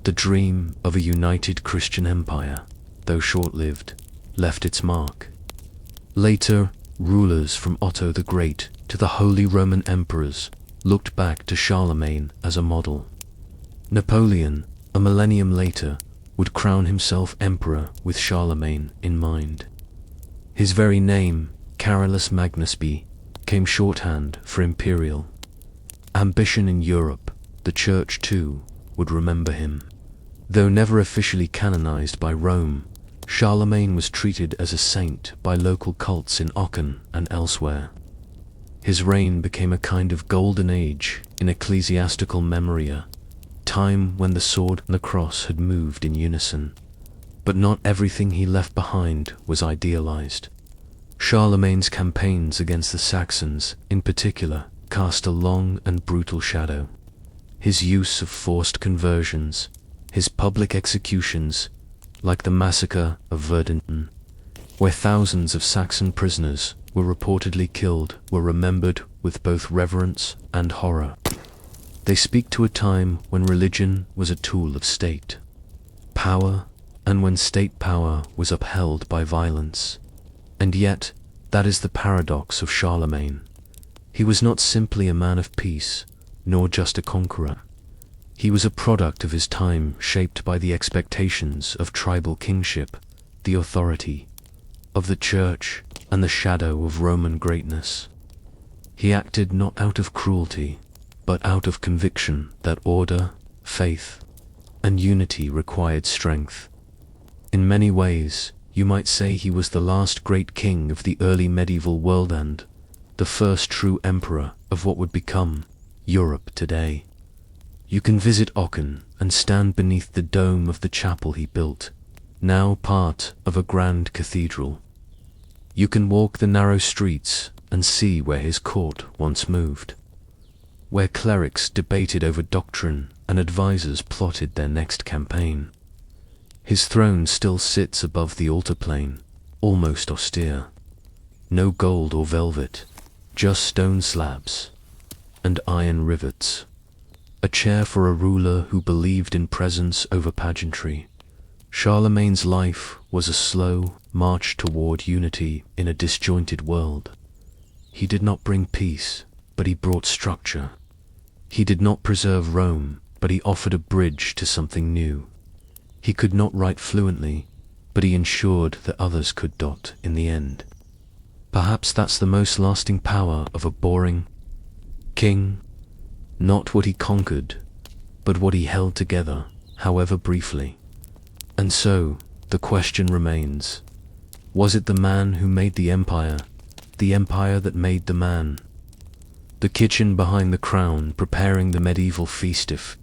the dream of a united Christian empire, though short-lived, left its mark. Later, rulers from Otto the Great to the Holy Roman Emperors looked back to Charlemagne as a model. Napoleon, a millennium later, would crown himself emperor with Charlemagne in mind. His very name, Carolus Magnusby, came shorthand for imperial. Ambition in Europe, the Church too would remember him. Though never officially canonized by Rome, Charlemagne was treated as a saint by local cults in Aachen and elsewhere. His reign became a kind of golden age in ecclesiastical memoria, time when the sword and the cross had moved in unison. But not everything he left behind was idealized. Charlemagne's campaigns against the Saxons, in particular, cast a long and brutal shadow. His use of forced conversions, his public executions, like the massacre of Verdun, where thousands of Saxon prisoners were reportedly killed, were remembered with both reverence and horror. They speak to a time when religion was a tool of state power, and when state power was upheld by violence. And yet, that is the paradox of Charlemagne. He was not simply a man of peace, nor just a conqueror. He was a product of his time, shaped by the expectations of tribal kingship, the authority of the church, and the shadow of Roman greatness. He acted not out of cruelty, but out of conviction that order, faith, and unity required strength. In many ways, you might say he was the last great king of the early medieval world and the first true emperor of what would become Europe today. You can visit Aachen and stand beneath the dome of the chapel he built, now part of a grand cathedral. You can walk the narrow streets and see where his court once moved, where clerics debated over doctrine and advisors plotted their next campaign. His throne still sits above the altar plane, almost austere. No gold or velvet, just stone slabs and iron rivets. A chair for a ruler who believed in presence over pageantry. Charlemagne's life was a slow march toward unity in a disjointed world. He did not bring peace, but he brought structure. He did not preserve Rome, but he offered a bridge to something new. He could not write fluently, but he ensured that others could in the end. Perhaps that's the most lasting power of a boring king. Not what he conquered, but what he held together, however briefly. And so, the question remains, was it the man who made the empire that made the man? The kitchen behind the crown, preparing the medieval feast if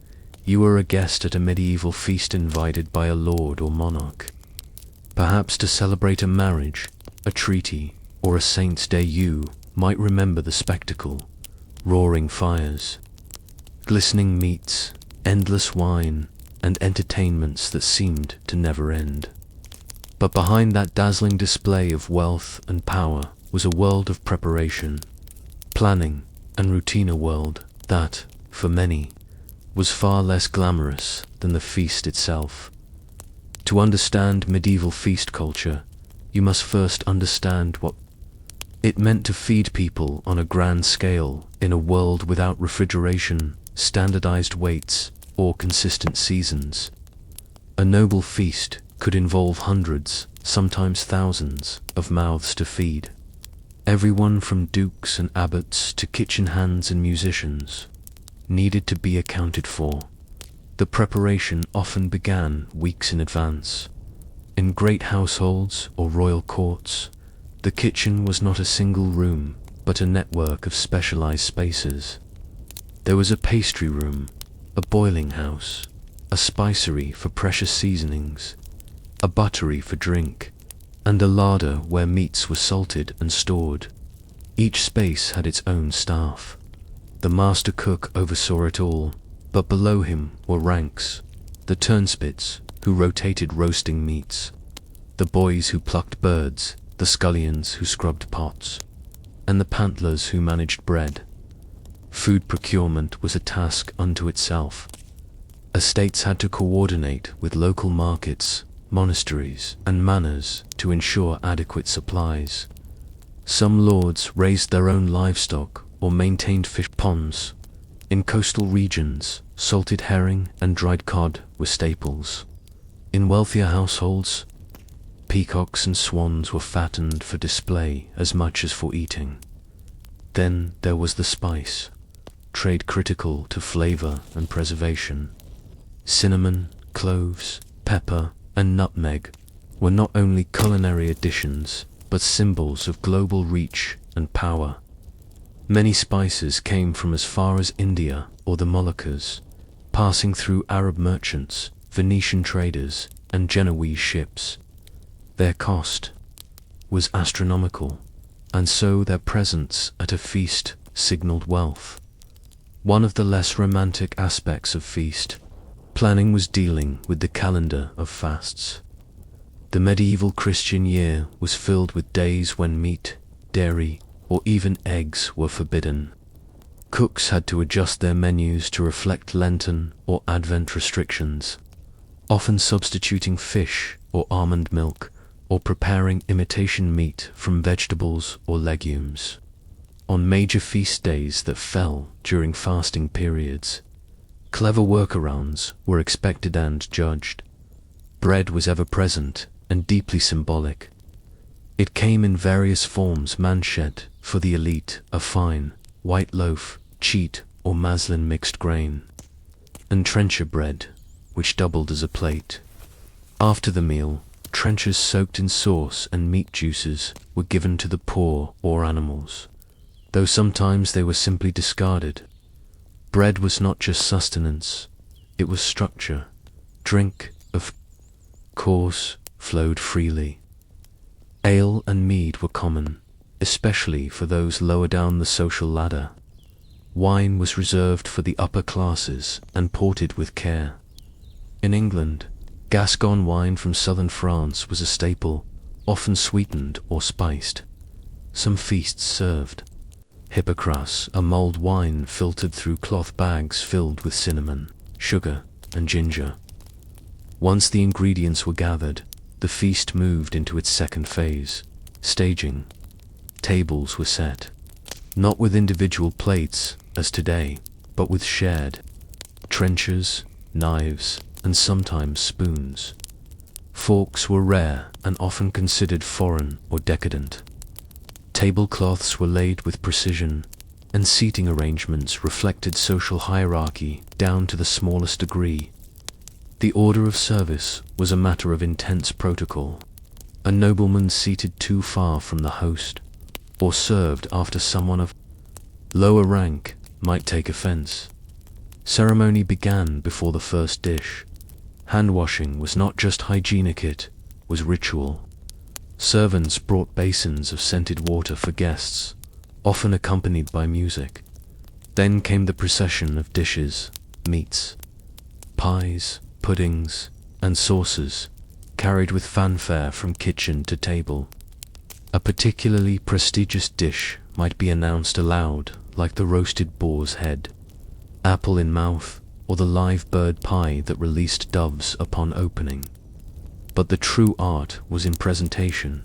you were a guest at a medieval feast invited by a lord or monarch. Perhaps to celebrate a marriage, a treaty, or a saint's day you might remember the spectacle, roaring fires, glistening meats, endless wine, and entertainments that seemed to never end. But behind that dazzling display of wealth and power was a world of preparation, planning, and routine, a world that, for many, was far less glamorous than the feast itself. To understand medieval feast culture, you must first understand what it meant to feed people on a grand scale in a world without refrigeration, standardized weights, or consistent seasons. A noble feast could involve hundreds, sometimes thousands, of mouths to feed. Everyone from dukes and abbots to kitchen hands and musicians needed to be accounted for. The preparation often began weeks in advance. In great households or royal courts, the kitchen was not a single room, but a network of specialized spaces. There was a pastry room, a boiling house, a spicery for precious seasonings, a buttery for drink, and a larder where meats were salted and stored. Each space had its own staff. The master cook oversaw it all, but below him were ranks: the turnspits, who rotated roasting meats, the boys who plucked birds, the scullions who scrubbed pots, and the pantlers who managed bread. Food procurement was a task unto itself. Estates had to coordinate with local markets, monasteries, and manors to ensure adequate supplies. Some lords raised their own livestock or maintained fish ponds. In coastal regions, salted herring and dried cod were staples. In wealthier households, peacocks and swans were fattened for display as much as for eating. Then there was the spice, trade critical to flavor and preservation. Cinnamon, cloves, pepper, and nutmeg were not only culinary additions, but symbols of global reach and power. Many spices came from as far as India or the Moluccas, passing through Arab merchants, Venetian traders, and Genoese ships. Their cost was astronomical, and so their presence at a feast signaled wealth. One of the less romantic aspects of feast planning was dealing with the calendar of fasts. The medieval Christian year was filled with days when meat, dairy, or even eggs were forbidden. Cooks had to adjust their menus to reflect Lenten or Advent restrictions, often substituting fish or almond milk, or preparing imitation meat from vegetables or legumes. On major feast days that fell during fasting periods, clever workarounds were expected and judged. Bread was ever present and deeply symbolic. It came in various forms: manchet for the elite, a fine, white loaf, cheat or maslin mixed grain, and trencher bread, which doubled as a plate. After the meal, trenchers soaked in sauce and meat juices were given to the poor or animals, though sometimes they were simply discarded. Bread was not just sustenance, it was structure. Drink, of course, flowed freely. Ale and mead were common, especially for those lower down the social ladder. Wine was reserved for the upper classes and ported with care. In England, Gascon wine from southern France was a staple, often sweetened or spiced. Some feasts served Hippocras, a mulled wine filtered through cloth bags filled with cinnamon, sugar, and ginger. Once the ingredients were gathered, the feast moved into its second phase: staging. Tables were set, not with individual plates, as today, but with shared trenchers, knives, and sometimes spoons. Forks were rare and often considered foreign or decadent. Tablecloths were laid with precision, and seating arrangements reflected social hierarchy down to the smallest degree. The order of service was a matter of intense protocol. A nobleman seated too far from the host, or served after someone of lower rank, might take offense. Ceremony began before the first dish. Hand-washing was not just hygienic, it was ritual. Servants brought basins of scented water for guests, often accompanied by music. Then came the procession of dishes, meats, pies, puddings, and sauces, carried with fanfare from kitchen to table. A particularly prestigious dish might be announced aloud, like the roasted boar's head, apple in mouth, or the live bird pie that released doves upon opening. But the true art was in presentation.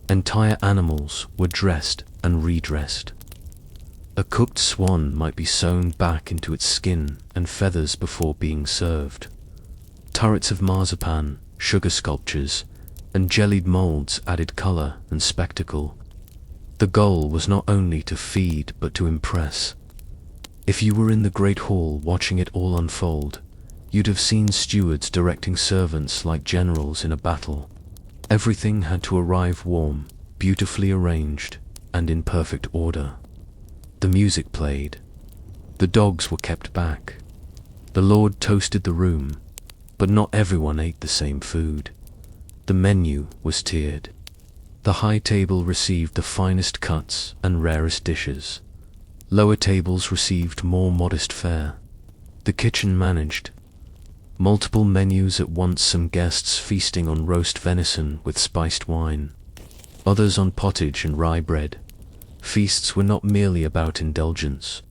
Entire animals were dressed and redressed. A cooked swan might be sewn back into its skin and feathers before being served. Turrets of marzipan, sugar sculptures, and jellied molds added color and spectacle. The goal was not only to feed but to impress. If you were in the great hall watching it all unfold, you'd have seen stewards directing servants like generals in a battle. Everything had to arrive warm, beautifully arranged, and in perfect order. The music played. The dogs were kept back. The lord toasted the room, but not everyone ate the same food. The menu was tiered. The high table received the finest cuts and rarest dishes. Lower tables received more modest fare. The kitchen managed multiple menus at once, some guests feasting on roast venison with spiced wine, others on pottage and rye bread. Feasts were not merely about indulgence.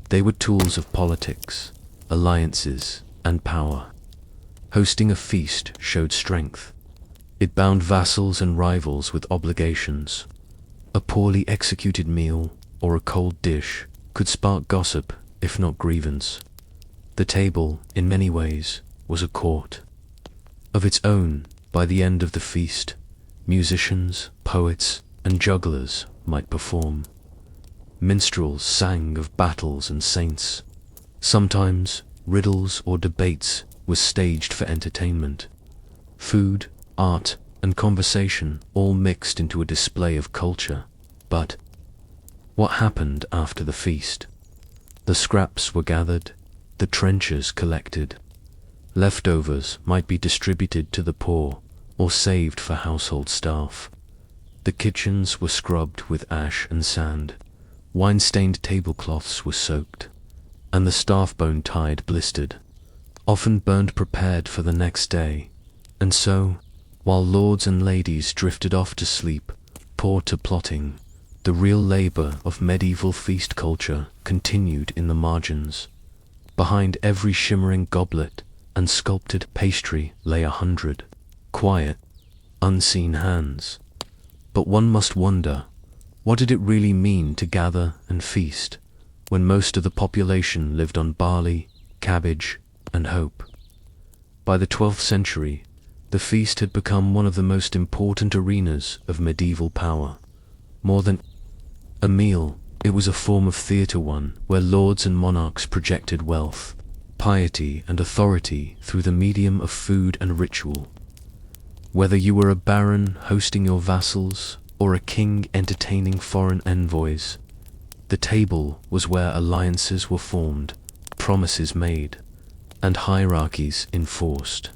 They were tools of politics, alliances, and power. Hosting a feast showed strength. It bound vassals and rivals with obligations. A poorly executed meal or a cold dish could spark gossip, if not grievance. The table, in many ways, was a court of its own. By the end of the feast, musicians, poets, and jugglers might perform. Minstrels sang of battles and saints. Sometimes riddles or debates were staged for entertainment. Food, art, and conversation all mixed into a display of culture. But what happened after the feast? The scraps were gathered, the trenchers collected. Leftovers might be distributed to the poor or saved for household staff. The kitchens were scrubbed with ash and sand. Wine-stained tablecloths were soaked, and the staff bone tied blistered, often burned prepared for the next day. And so, while lords and ladies drifted off to sleep, poor to plotting, the real labor of medieval feast culture continued in the margins. Behind every shimmering goblet and sculpted pastry lay 100 quiet, unseen hands. But one must wonder, what did it really mean to gather and feast when most of the population lived on barley, cabbage, and hope? By the 12th century, the feast had become one of the most important arenas of medieval power. More than a meal, it was a form of theatre, one where lords and monarchs projected wealth, piety, and authority through the medium of food and ritual. Whether you were a baron hosting your vassals or a king entertaining foreign envoys, the table was where alliances were formed, promises made, and hierarchies enforced.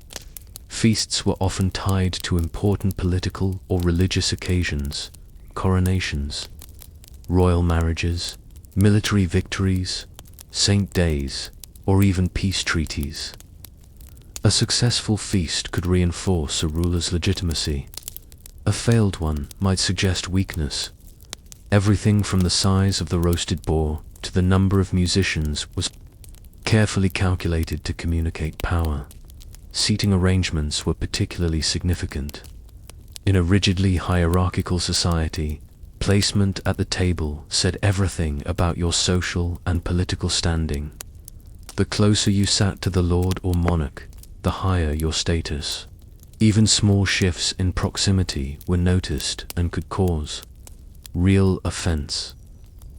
Feasts were often tied to important political or religious occasions, coronations, royal marriages, military victories, saint days, or even peace treaties. A successful feast could reinforce a ruler's legitimacy. A failed one might suggest weakness. Everything from the size of the roasted boar to the number of musicians was carefully calculated to communicate power. Seating arrangements were particularly significant. In a rigidly hierarchical society, placement at the table said everything about your social and political standing. The closer you sat to the lord or monarch, the higher your status. Even small shifts in proximity were noticed and could cause real offense.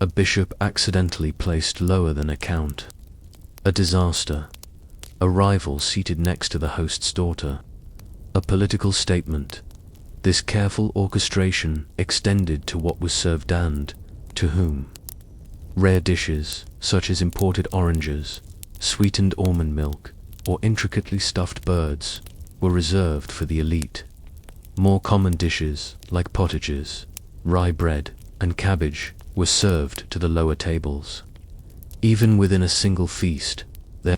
A bishop accidentally placed lower than a count. A disaster. A rival seated next to the host's daughter. A political statement. This careful orchestration extended to what was served and to whom. Rare dishes, such as imported oranges, sweetened almond milk, or intricately stuffed birds, were reserved for the elite. More common dishes, like pottages, rye bread, and cabbage, were served to the lower tables. Even within a single feast, there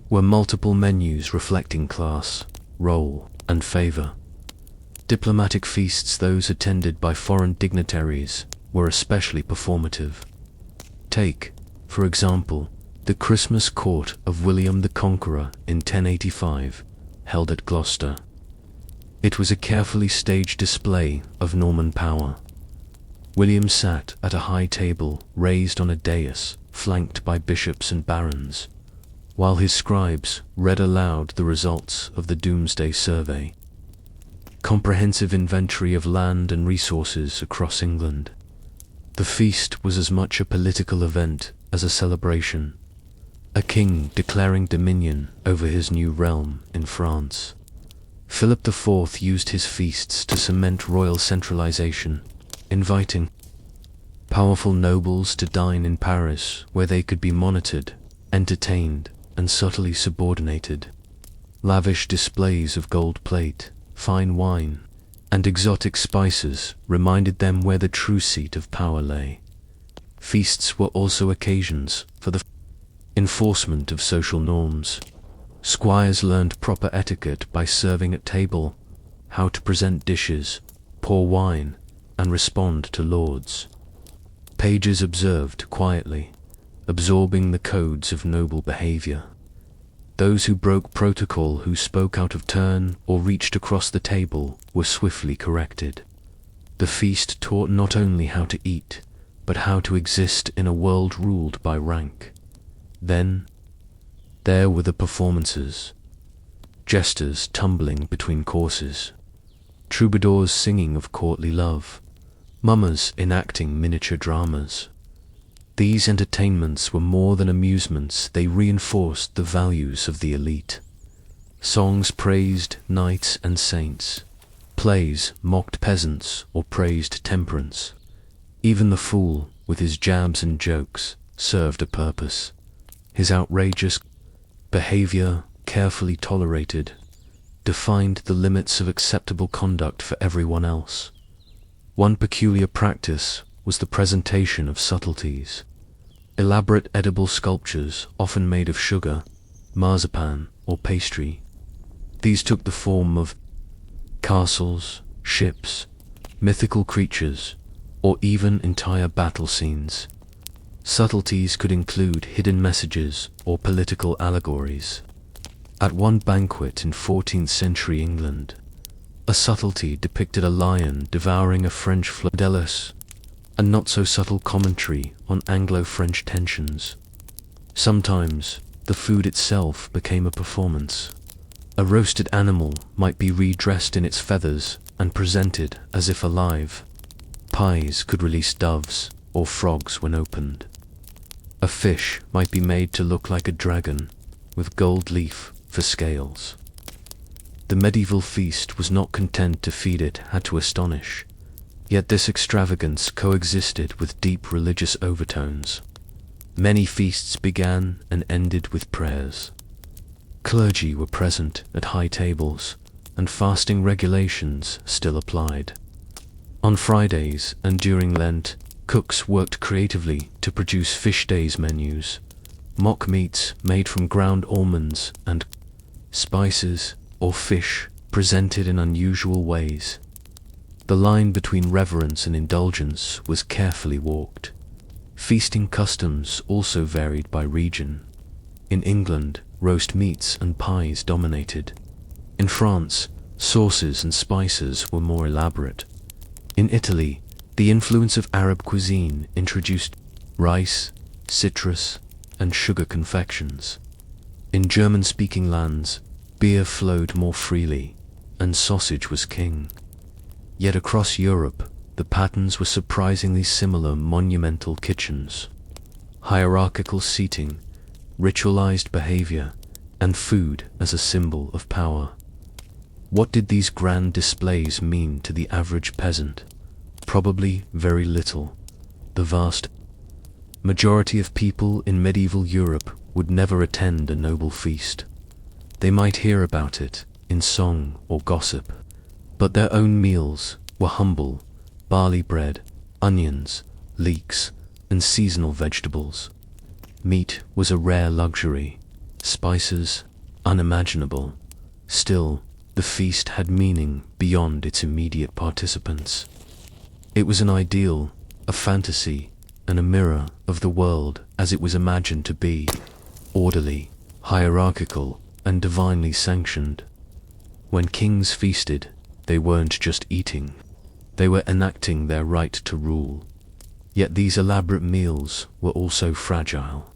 were multiple menus reflecting class, role, and favor. Diplomatic feasts, those attended by foreign dignitaries, were especially performative. Take, for example, the Christmas court of William the Conqueror in 1085, held at Gloucester. It was a carefully staged display of Norman power. William sat at a high table raised on a dais, flanked by bishops and barons, while his scribes read aloud the results of the Doomsday Survey. Comprehensive inventory of land and resources across England. The feast was as much a political event as a celebration. A king declaring dominion over his new realm in France. Philip IV used his feasts to cement royal centralization, inviting powerful nobles to dine in Paris, where they could be monitored, entertained, and subtly subordinated. Lavish displays of gold plate, fine wine, and exotic spices reminded them where the true seat of power lay. Feasts were also occasions for the enforcement of social norms. Squires learned proper etiquette by serving at table, how to present dishes, pour wine, and respond to lords. Pages observed quietly, absorbing the codes of noble behavior. Those who broke protocol, who spoke out of turn or reached across the table, were swiftly corrected. The feast taught not only how to eat, but how to exist in a world ruled by rank. Then, there were the performances. Jesters tumbling between courses, troubadours singing of courtly love, mummers enacting miniature dramas. These entertainments were more than amusements, they reinforced the values of the elite. Songs praised knights and saints. Plays mocked peasants or praised temperance. Even the fool, with his jabs and jokes, served a purpose. His outrageous behavior, carefully tolerated, defined the limits of acceptable conduct for everyone else. One peculiar practice was the presentation of subtleties. Elaborate edible sculptures, often made of sugar, marzipan, or pastry. These took the form of castles, ships, mythical creatures, or even entire battle scenes. Subtleties could include hidden messages or political allegories. At one banquet in 14th century England, a subtlety depicted a lion devouring a French fleur a not-so-subtle commentary on Anglo-French tensions. Sometimes, the food itself became a performance. A roasted animal might be redressed in its feathers and presented as if alive. Pies could release doves or frogs when opened. A fish might be made to look like a dragon, with gold leaf for scales. The medieval feast was not content to feed, it had to astonish. Yet this extravagance coexisted with deep religious overtones. Many feasts began and ended with prayers. Clergy were present at high tables, and fasting regulations still applied. On Fridays and during Lent, cooks worked creatively to produce fish days menus, mock meats made from ground almonds and spices or fish presented in unusual ways. The line between reverence and indulgence was carefully walked. Feasting customs also varied by region. In England, roast meats and pies dominated. In France, sauces and spices were more elaborate. In Italy, the influence of Arab cuisine introduced rice, citrus, and sugar confections. In German-speaking lands, beer flowed more freely, and sausage was king. Yet across Europe, the patterns were surprisingly similar: monumental kitchens, hierarchical seating, ritualized behavior, and food as a symbol of power. What did these grand displays mean to the average peasant? Probably very little. The vast majority of people in medieval Europe would never attend a noble feast. They might hear about it in song or gossip. But their own meals were humble: barley bread, onions, leeks, and seasonal vegetables. Meat was a rare luxury, spices unimaginable. Still, the feast had meaning beyond its immediate participants. It was an ideal, a fantasy, and a mirror of the world as it was imagined to be: orderly, hierarchical, and divinely sanctioned. When kings feasted, they weren't just eating, they were enacting their right to rule. Yet these elaborate meals were also fragile.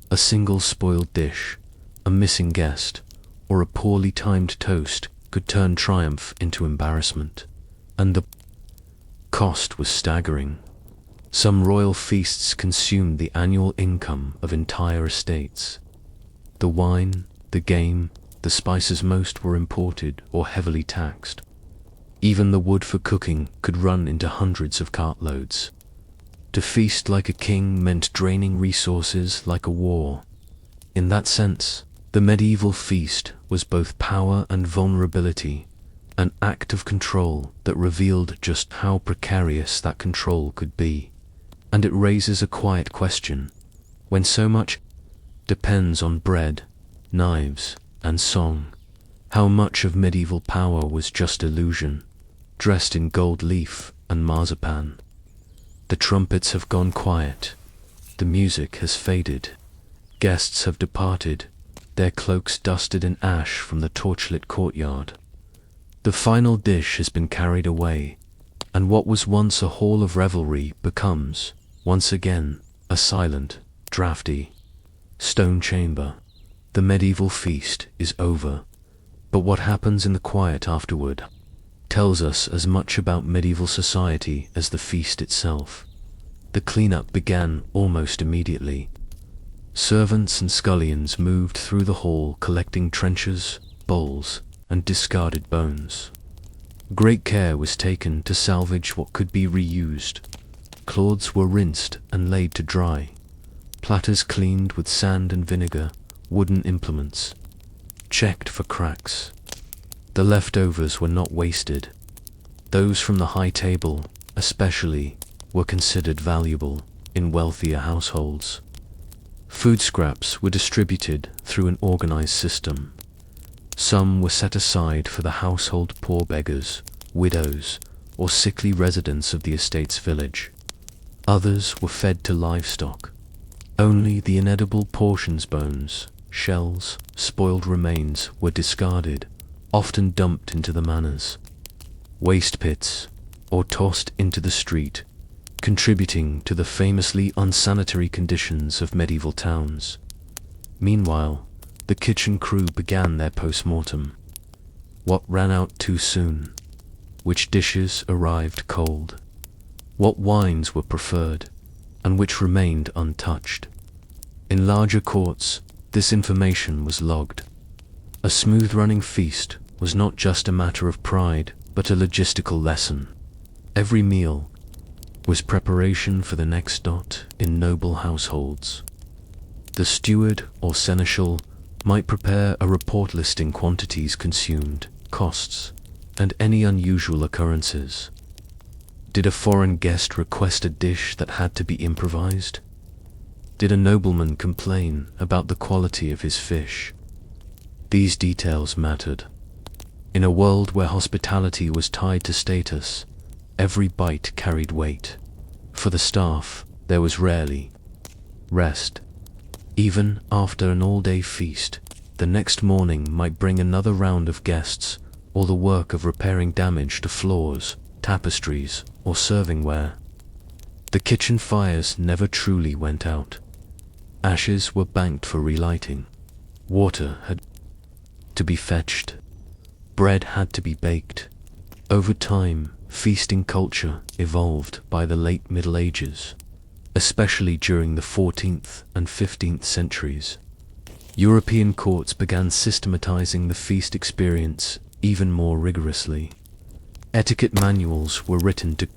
A single spoiled dish, a missing guest, or a poorly timed toast could turn triumph into embarrassment. And the cost was staggering. Some royal feasts consumed the annual income of entire estates. The wine, the game, the spices, most were imported or heavily taxed. Even the wood for cooking could run into hundreds of cartloads. To feast like a king meant draining resources like a war. In that sense, the medieval feast was both power and vulnerability, an act of control that revealed just how precarious that control could be. And it raises a quiet question. When so much depends on bread, knives, and song, how much of medieval power was just illusion, dressed in gold leaf and marzipan? The trumpets have gone quiet. The music has faded. Guests have departed, their cloaks dusted in ash from the torchlit courtyard. The final dish has been carried away, and what was once a hall of revelry becomes, once again, a silent, drafty stone chamber. The medieval feast is over, but what happens in the quiet afterward tells us as much about medieval society as the feast itself. The cleanup began almost immediately. Servants and scullions moved through the hall collecting trenchers, bowls, and discarded bones. Great care was taken to salvage what could be reused. Cloths were rinsed and laid to dry. Platters cleaned with sand and vinegar, wooden implements checked for cracks. The leftovers were not wasted. Those from the high table, especially, were considered valuable in wealthier households. Food scraps were distributed through an organized system. Some were set aside for the household poor beggars, widows, or sickly residents of the estate's village. Others were fed to livestock. Only the inedible portions, bones, shells, spoiled remains were discarded, often dumped into the manors, waste pits, or tossed into the street, contributing to the famously unsanitary conditions of medieval towns. Meanwhile, the kitchen crew began their post-mortem. What ran out too soon? Which dishes arrived cold? What wines were preferred, and which remained untouched? In larger courts, this information was logged. A smooth-running feast was not just a matter of pride, but a logistical lesson. Every meal was preparation for the next dot in noble households. The steward or seneschal might prepare a report listing quantities consumed, costs, and any unusual occurrences. Did a foreign guest request a dish that had to be improvised? Did a nobleman complain about the quality of his fish? These details mattered. In a world where hospitality was tied to status, every bite carried weight. For the staff, there was rarely rest. Even after an all-day feast, the next morning might bring another round of guests, or the work of repairing damage to floors, tapestries, or servingware. The kitchen fires never truly went out. Ashes were banked for relighting. Water had to be fetched. Bread had to be baked. Over time, feasting culture evolved by the late Middle Ages, especially during the 14th and 15th centuries. European courts began systematizing the feast experience even more rigorously. Etiquette manuals were written to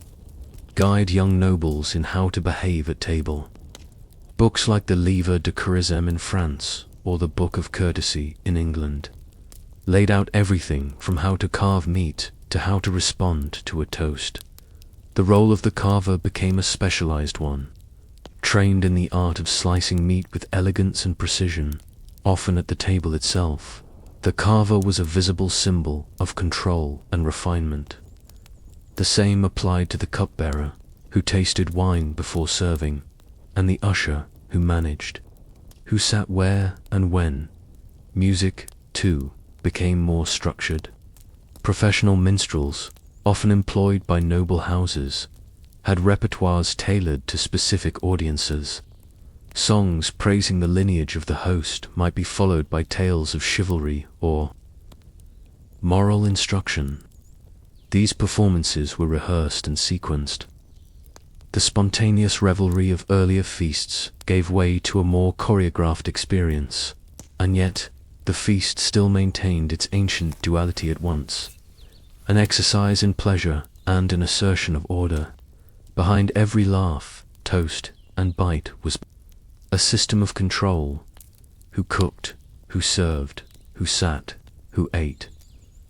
guide young nobles in how to behave at table. Books like the Livre de Charisme in France or the Book of Courtesy in England laid out everything from how to carve meat to how to respond to a toast. The role of the carver became a specialized one, trained in the art of slicing meat with elegance and precision, often at the table itself. The carver was a visible symbol of control and refinement. The same applied to the cupbearer, who tasted wine before serving, and the usher, who managed, who sat where and when. Music, too, became more structured. Professional minstrels, often employed by noble houses, had repertoires tailored to specific audiences. Songs praising the lineage of the host might be followed by tales of chivalry or moral instruction. These performances were rehearsed and sequenced. The spontaneous revelry of earlier feasts gave way to a more choreographed experience, and yet the feast still maintained its ancient duality at once, an exercise in pleasure and an assertion of order. Behind every laugh, toast, and bite was a system of control. Who cooked, who served, who sat, who ate.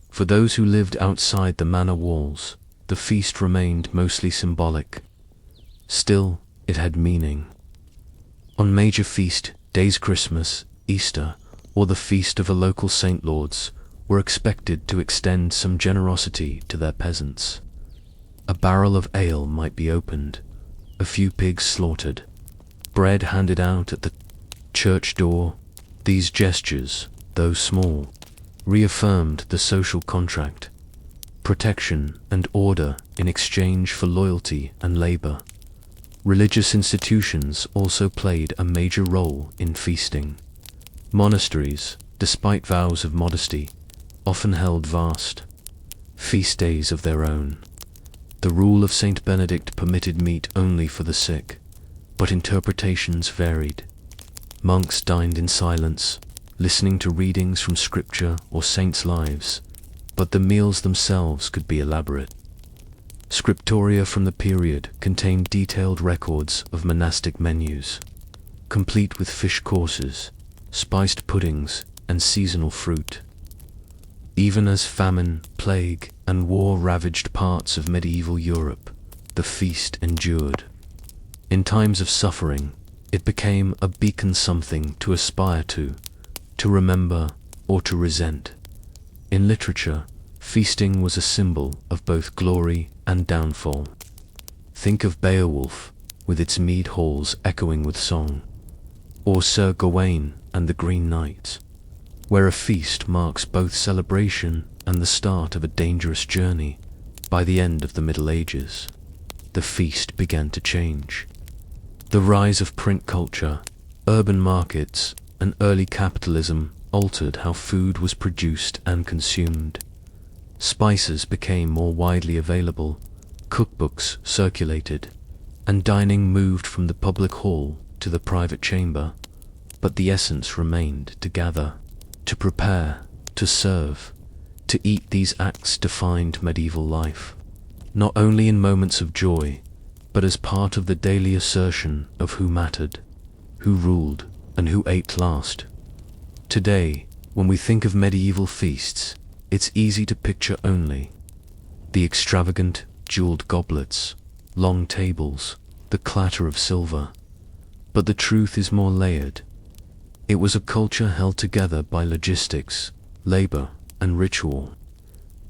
For those who lived outside the manor walls, the feast remained mostly symbolic. Still, it had meaning. On major feast days, Christmas, Easter, or the feast of a local saint lords, were expected to extend some generosity to their peasants. A barrel of ale might be opened, a few pigs slaughtered, bread handed out at the church door. These gestures, though small, reaffirmed the social contract, protection and order in exchange for loyalty and labor. Religious institutions also played a major role in feasting. Monasteries, despite vows of modesty, often held vast feast days of their own. The rule of Saint Benedict permitted meat only for the sick, but interpretations varied. Monks dined in silence, listening to readings from scripture or saints' lives, but the meals themselves could be elaborate. Scriptoria from the period contained detailed records of monastic menus, complete with fish courses, spiced puddings, and seasonal fruit. Even as famine, plague, and war ravaged parts of medieval Europe, the feast endured. In times of suffering, it became a beacon, something to aspire to remember, or to resent. In literature, feasting was a symbol of both glory and downfall. Think of Beowulf, with its mead halls echoing with song, or Sir Gawain and the Green Knight, where a feast marks both celebration and the start of a dangerous journey. By the end of the Middle Ages, the feast began to change. The rise of print culture, urban markets, and early capitalism altered how food was produced and consumed. Spices became more widely available, cookbooks circulated, and dining moved from the public hall to the private chamber, but the essence remained: to gather, to prepare, to serve, to eat. These acts defined medieval life, not only in moments of joy, but as part of the daily assertion of who mattered, who ruled, and who ate last. Today, when we think of medieval feasts, it's easy to picture only the extravagant, jeweled goblets, long tables, the clatter of silver. But the truth is more layered. It was a culture held together by logistics, labor, and ritual.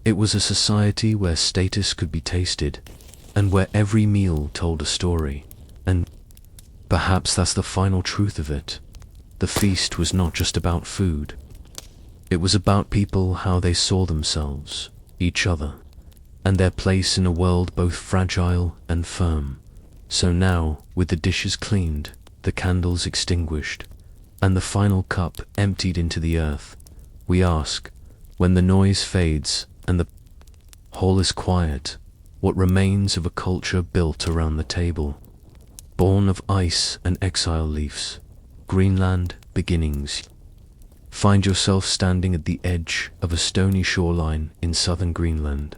It was a society where status could be tasted, and where every meal told a story. And perhaps that's the final truth of it. The feast was not just about food. It was about people, how they saw themselves, each other, and their place in a world both fragile and firm. So now, with the dishes cleaned, the candles extinguished, and the final cup emptied into the earth, we ask, when the noise fades and the hall is quiet, what remains of a culture built around the table, born of ice and exile leaves, Greenland beginnings. Find yourself standing at the edge of a stony shoreline in southern Greenland.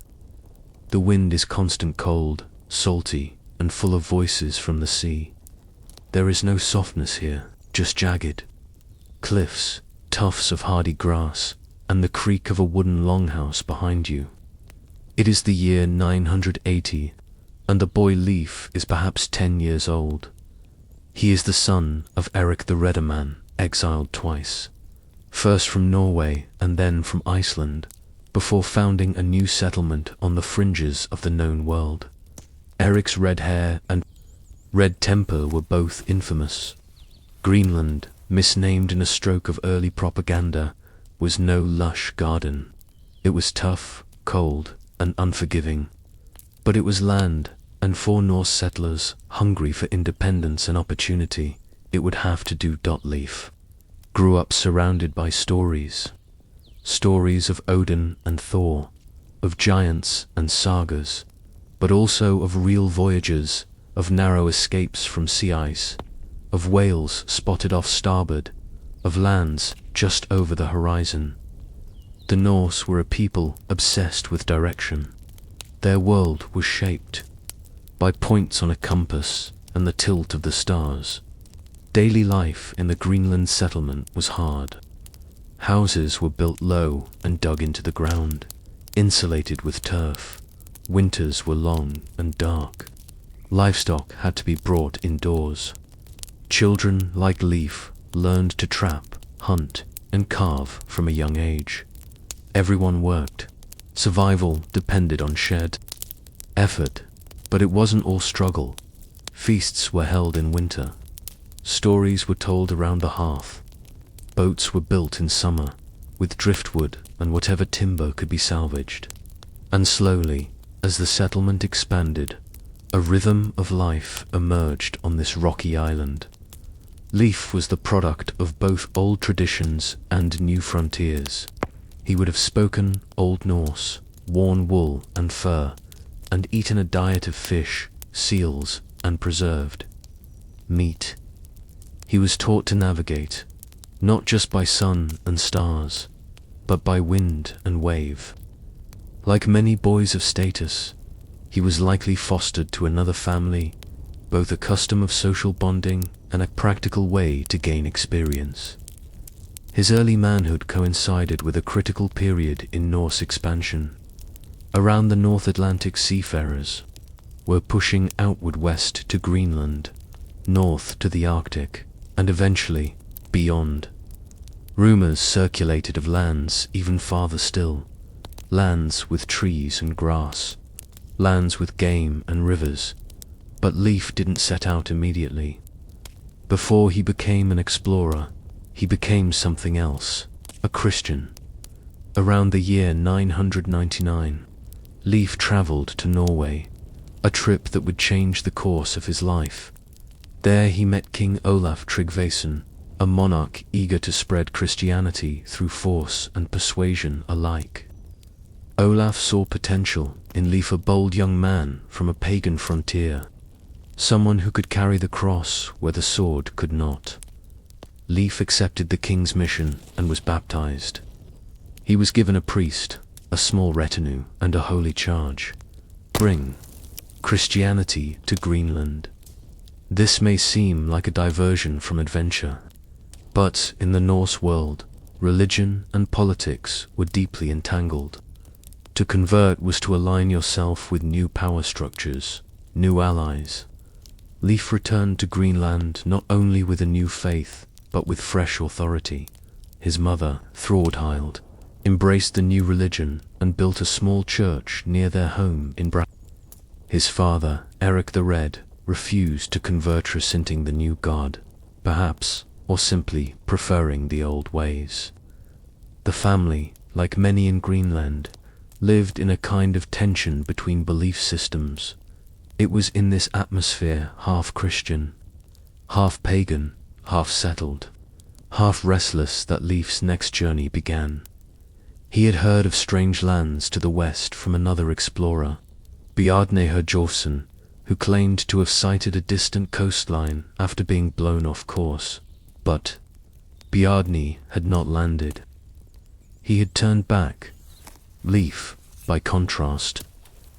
The wind is constant, cold, salty, and full of voices from the sea. There is no softness here, just jagged cliffs, tufts of hardy grass, and the creak of a wooden longhouse behind you. It is the year 980, and the boy Leif is perhaps 10 years old. He is the son of Eric the Redder Man, exiled twice, first from Norway and then from Iceland, before founding a new settlement on the fringes of the known world. Eric's red hair and red temper were both infamous. Greenland, misnamed in a stroke of early propaganda, was no lush garden. It was tough, cold, and unforgiving. But it was land, and for Norse settlers hungry for independence and opportunity, it would have to do. Leif grew up surrounded by stories of Odin and Thor, of giants and sagas, but also of real voyages, of narrow escapes from sea ice, of whales spotted off starboard, of lands just over the horizon. The Norse were a people obsessed with direction. Their world was shaped by points on a compass and the tilt of the stars. Daily life in the Greenland settlement was hard. Houses were built low and dug into the ground, insulated with turf. Winters were long and dark. Livestock had to be brought indoors. Children, like Leif, learned to trap, hunt, and carve from a young age. Everyone worked. Survival depended on shared effort, but it wasn't all struggle. Feasts were held in winter. Stories were told around the hearth. Boats were built in summer, with driftwood and whatever timber could be salvaged. And slowly, as the settlement expanded, a rhythm of life emerged on this rocky island. Leif was the product of both old traditions and new frontiers. He would have spoken Old Norse, worn wool and fur, and eaten a diet of fish, seals, and preserved meat. He was taught to navigate, not just by sun and stars, but by wind and wave. Like many boys of status, he was likely fostered to another family, both a custom of social bonding and a practical way to gain experience. His early manhood coincided with a critical period in Norse expansion. Around the North Atlantic seafarers were pushing outward west to Greenland, north to the Arctic, and eventually beyond. Rumors circulated of lands even farther still, lands with trees and grass, lands with game and rivers, but Leif didn't set out immediately. Before he became an explorer, he became something else, a Christian. Around the year 999, Leif traveled to Norway, a trip that would change the course of his life. There he met King Olaf Tryggvason, a monarch eager to spread Christianity through force and persuasion alike. Olaf saw potential in Leif, a bold young man from a pagan frontier, someone who could carry the cross where the sword could not. Leif accepted the king's mission and was baptized. He was given a priest, a small retinue, and a holy charge: bring Christianity to Greenland. This may seem like a diversion from adventure, but in the Norse world, religion and politics were deeply entangled. To convert was to align yourself with new power structures, new allies. Leif returned to Greenland not only with a new faith, but with fresh authority. His mother, Thordhild, embraced the new religion and built a small church near their home in His father, Eric the Red, refused to convert, resenting the new god, perhaps, or simply preferring the old ways. The family, like many in Greenland, lived in a kind of tension between belief systems. It was in this atmosphere, half Christian, half pagan, half settled, half restless, that Leif's next journey began. He had heard of strange lands to the west from another explorer, Bjarne Herjolfsson, who claimed to have sighted a distant coastline after being blown off course. But Bjarne had not landed. He had turned back. Leif, by contrast,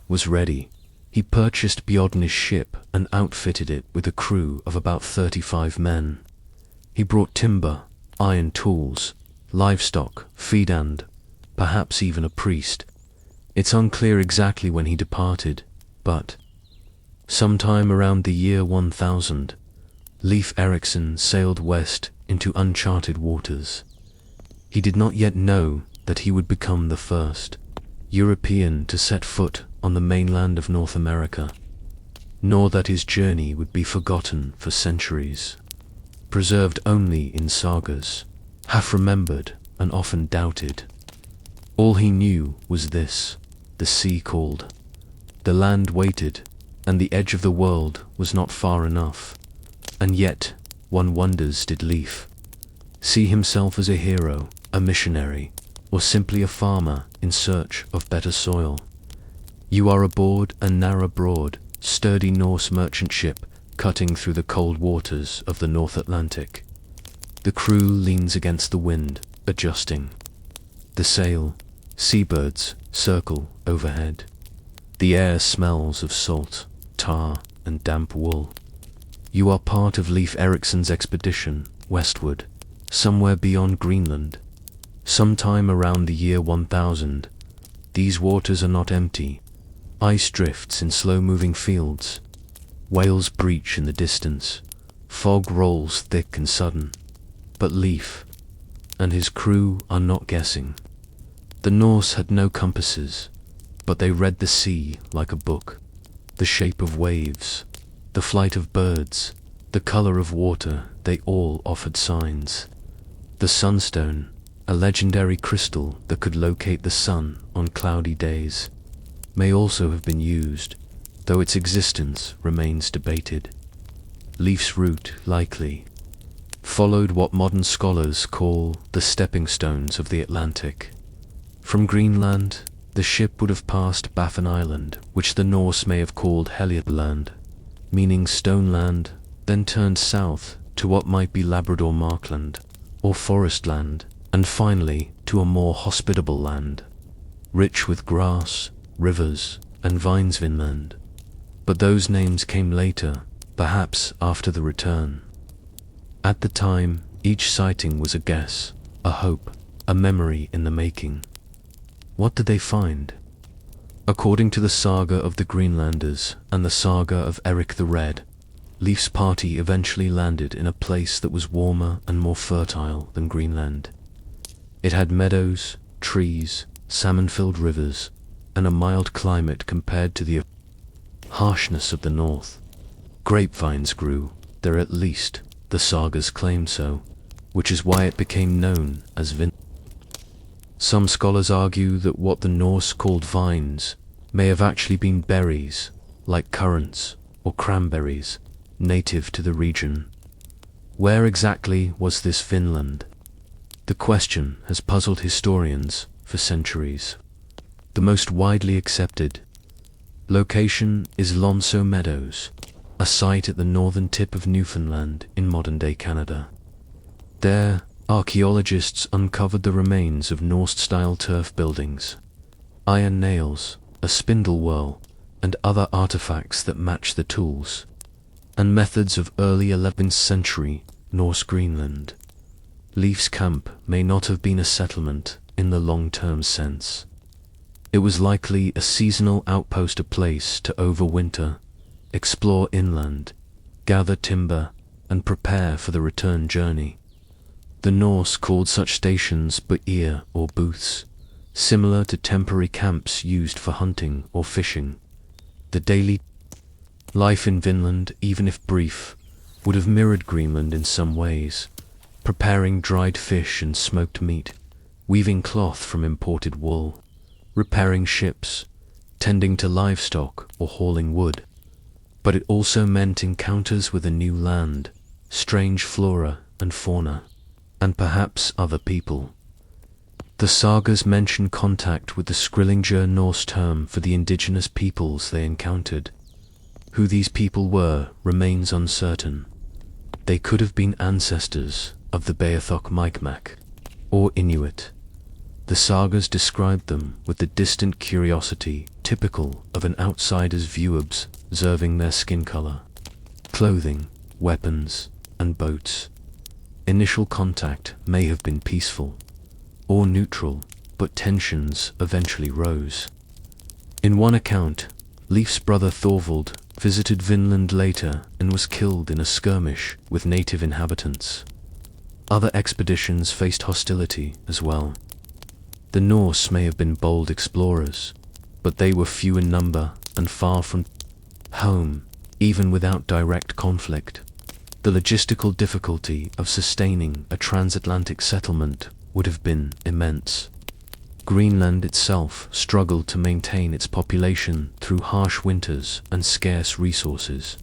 was ready. He purchased Bjarne's ship and outfitted it with a crew of about 35 men. He brought timber, iron tools, livestock, feed, and perhaps even a priest. It's unclear exactly when he departed, but sometime around the year 1000, Leif Erikson sailed west into uncharted waters. He did not yet know that he would become the first European to set foot on the mainland of North America, nor that his journey would be forgotten for centuries, preserved only in sagas, half remembered and often doubted. All he knew was this: the sea called, the land waited, and the edge of the world was not far enough. And yet, one wonders, did Leif see himself as a hero, a missionary, or simply a farmer in search of better soil? You are aboard a narrow, broad, sturdy Norse merchant ship cutting through the cold waters of the North Atlantic. The crew leans against the wind, adjusting the sail. Seabirds circle overhead. The air smells of salt, tar, and damp wool. You are part of Leif Erikson's expedition westward, somewhere beyond Greenland. Sometime around the year 1000, these waters are not empty. Ice drifts in slow-moving fields. Whales breach in the distance. Fog rolls thick and sudden. But Leif and his crew are not guessing. The Norse had no compasses, but they read the sea like a book. The shape of waves, the flight of birds, the color of water, they all offered signs. The sunstone, a legendary crystal that could locate the sun on cloudy days, may also have been used, though its existence remains debated. Leif's route, likely, followed what modern scholars call the stepping stones of the Atlantic. From Greenland, the ship would have passed Baffin Island, which the Norse may have called Helgeland, meaning stone land, then turned south to what might be Labrador Markland, or forest land, and finally to a more hospitable land, rich with grass, rivers, and vines. Vinland. But those names came later, perhaps after the return. At the time, each sighting was a guess, a hope, a memory in the making. What did they find? According to the saga of the Greenlanders and the saga of Eric the Red, Leif's party eventually landed in a place that was warmer and more fertile than Greenland. It had meadows, trees, salmon-filled rivers, and a mild climate compared to the harshness of the north. Grapevines grew there, at least the sagas claim so, which is why it became known as Vinland. Some scholars argue that what the Norse called vines may have actually been berries, like currants or cranberries, native to the region. Where exactly was this Vinland? The question has puzzled historians for centuries. The most widely accepted location is Lonso Meadows, a site at the northern tip of Newfoundland in modern-day Canada. There, archaeologists uncovered the remains of Norse-style turf buildings, iron nails, a spindle whorl, and other artifacts that match the tools and methods of early 11th century Norse Greenland. Leif's camp may not have been a settlement in the long-term sense. It was likely a seasonal outpost, a place to overwinter, explore inland, gather timber, and prepare for the return journey. The Norse called such stations byr or booths, similar to temporary camps used for hunting or fishing. The daily life in Vinland, even if brief, would have mirrored Greenland in some ways, preparing dried fish and smoked meat, weaving cloth from imported wool, repairing ships, tending to livestock or hauling wood. But it also meant encounters with a new land, strange flora and fauna, and perhaps other people. The sagas mention contact with the Skrillinger, Norse term for the indigenous peoples they encountered. Who these people were remains uncertain. They could have been ancestors of the Beothuk Mi'kmaq, or Inuit. The sagas described them with the distant curiosity typical of an outsider's view, observing their skin color, clothing, weapons, and boats. Initial contact may have been peaceful or neutral, but tensions eventually rose. In one account, Leif's brother Thorvald visited Vinland later and was killed in a skirmish with native inhabitants. Other expeditions faced hostility as well. The Norse may have been bold explorers, but they were few in number and far from home, even without direct conflict. The logistical difficulty of sustaining a transatlantic settlement would have been immense. Greenland itself struggled to maintain its population through harsh winters and scarce resources.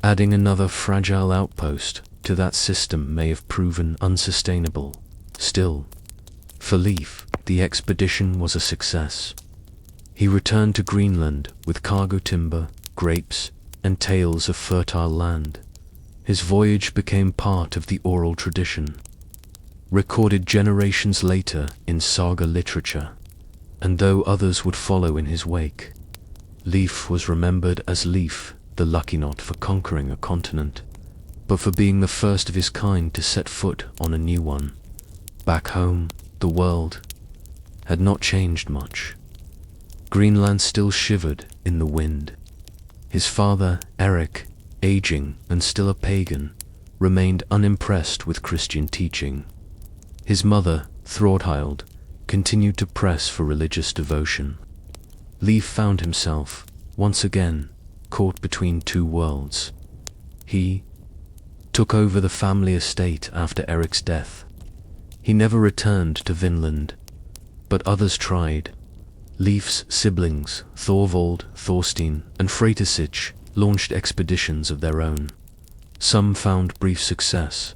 Adding another fragile outpost to that system may have proven unsustainable. Still, for Leif, the expedition was a success. He returned to Greenland with cargo timber, grapes, and tales of fertile land. His voyage became part of the oral tradition, recorded generations later in saga literature, and though others would follow in his wake, Leif was remembered as Leif, the lucky not for conquering a continent, but for being the first of his kind to set foot on a new one. Back home, the world had not changed much. Greenland still shivered in the wind. His father, Eric, aging and still a pagan, remained unimpressed with Christian teaching. His mother, Thorhild, continued to press for religious devotion. Leif found himself, once again, caught between two worlds. He took over the family estate after Eric's death. He never returned to Vinland, but others tried. Leif's siblings, Thorvald, Thorstein, and Fretisich, launched expeditions of their own. Some found brief success.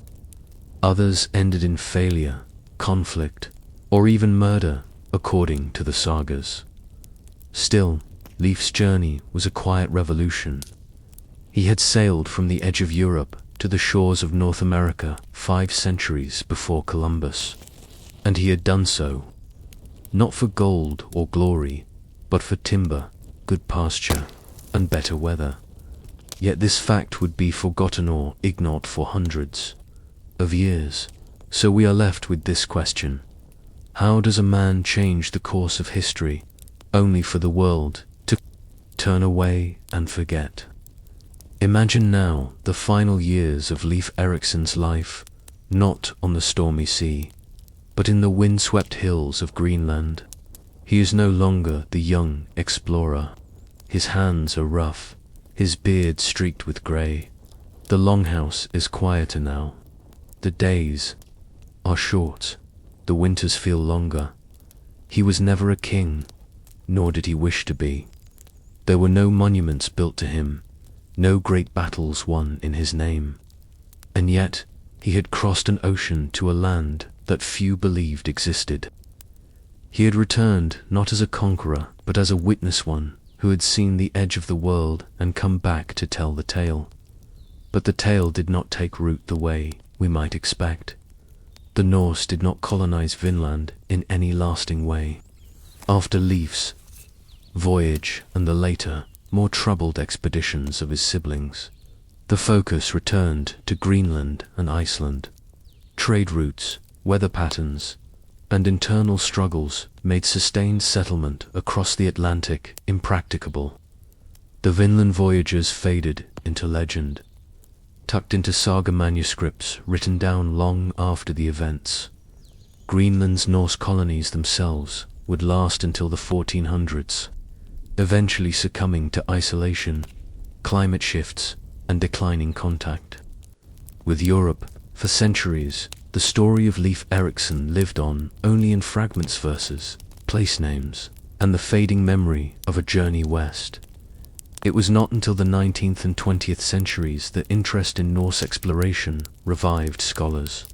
Others ended in failure, conflict, or even murder, according to the sagas. Still, Leif's journey was a quiet revolution. He had sailed from the edge of Europe to the shores of North America 5 centuries before Columbus, and he had done so not for gold or glory, but for timber, good pasture, and better weather. Yet this fact would be forgotten or ignored for hundreds of years. So we are left with this question: how does a man change the course of history, only for the world to turn away and forget? Imagine now the final years of Leif Erikson's life, not on the stormy sea, but in the windswept hills of Greenland. He is no longer the young explorer. His hands are rough, his beard streaked with grey. The longhouse is quieter now. The days are short, the winters feel longer. He was never a king, nor did he wish to be. There were no monuments built to him, no great battles won in his name. And yet, he had crossed an ocean to a land that few believed existed. He had returned not as a conqueror, but as a witness, one who had seen the edge of the world and come back to tell the tale. But the tale did not take root the way we might expect. The Norse did not colonize Vinland in any lasting way. After Leif's voyage and the later, more troubled expeditions of his siblings, the focus returned to Greenland and Iceland. Trade routes, weather patterns, and internal struggles made sustained settlement across the Atlantic impracticable. The Vinland voyages faded into legend, tucked into saga manuscripts written down long after the events. Greenland's Norse colonies themselves would last until the 1400s, eventually succumbing to isolation, climate shifts, and declining contact. With Europe, for centuries, the story of Leif Erikson lived on only in fragments, verses, place names, and the fading memory of a journey west. It was not until the 19th and 20th centuries that interest in Norse exploration revived. Scholars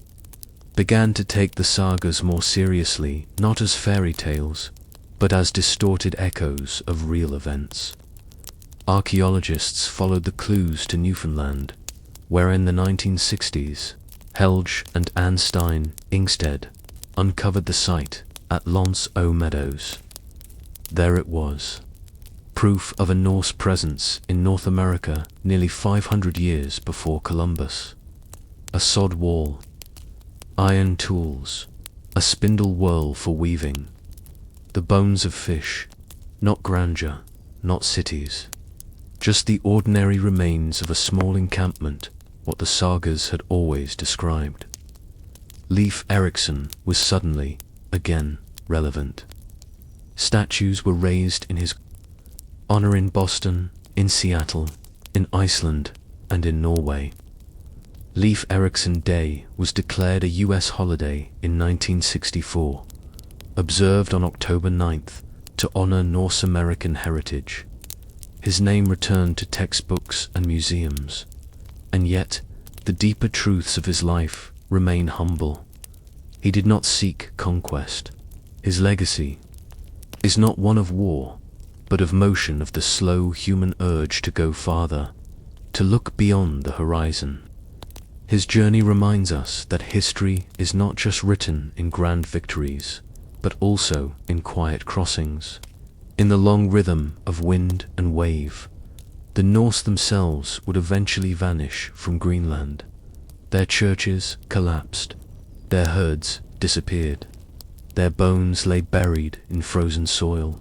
began to take the sagas more seriously, not as fairy tales, but as distorted echoes of real events. Archaeologists followed the clues to Newfoundland, where in the 1960s, Helge and Anne Stein Ingstead uncovered the site at Lons O Meadows. There it was, proof of a Norse presence in North America nearly 500 years before Columbus. A sod wall, iron tools, a spindle whirl for weaving, the bones of fish, not grandeur, not cities, just the ordinary remains of a small encampment, what the sagas had always described. Leif Erikson was suddenly, again, relevant. Statues were raised in his honor in Boston, in Seattle, in Iceland, and in Norway. Leif Erikson Day was declared a US holiday in 1964, observed on October 9th to honor Norse American heritage. His name returned to textbooks and museums, and yet the deeper truths of his life remain humble. He did not seek conquest. His legacy is not one of war, but of motion, of the slow human urge to go farther, to look beyond the horizon. His journey reminds us that history is not just written in grand victories, but also in quiet crossings, in the long rhythm of wind and wave. The Norse themselves would eventually vanish from Greenland. Their churches collapsed, their herds disappeared, their bones lay buried in frozen soil.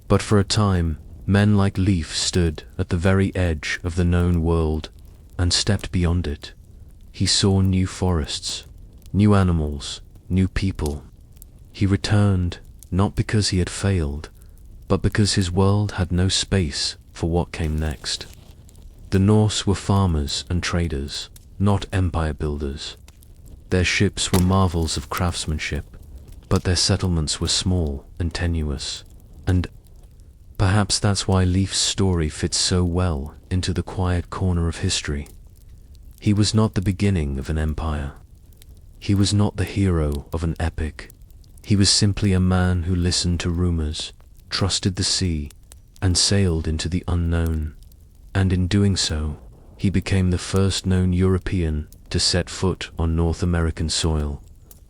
But for a time, Men like Leif stood at the very edge of the known world and stepped beyond it. He saw new forests, new animals, new people. He returned, not because he had failed, but because his world had no space for what came next. The Norse were farmers and traders, not empire builders. Their ships were marvels of craftsmanship, but their settlements were small and tenuous. And perhaps that's why Leif's story fits so well into the quiet corner of history. He was not the beginning of an empire. He was not the hero of an epic. He was simply a man who listened to rumors, trusted the sea, and sailed into the unknown. And in doing so, he became the first known European to set foot on North American soil,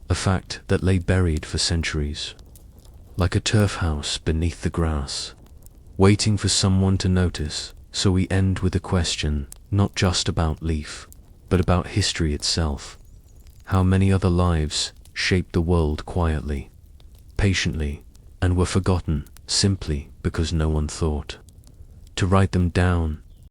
a fact that lay buried for centuries, like a turf house beneath the grass, waiting for someone to notice. So we end with a question, not just about Leif, but about history itself. How many other lives shaped the world quietly, patiently, and were forgotten simply because no one thought to write them down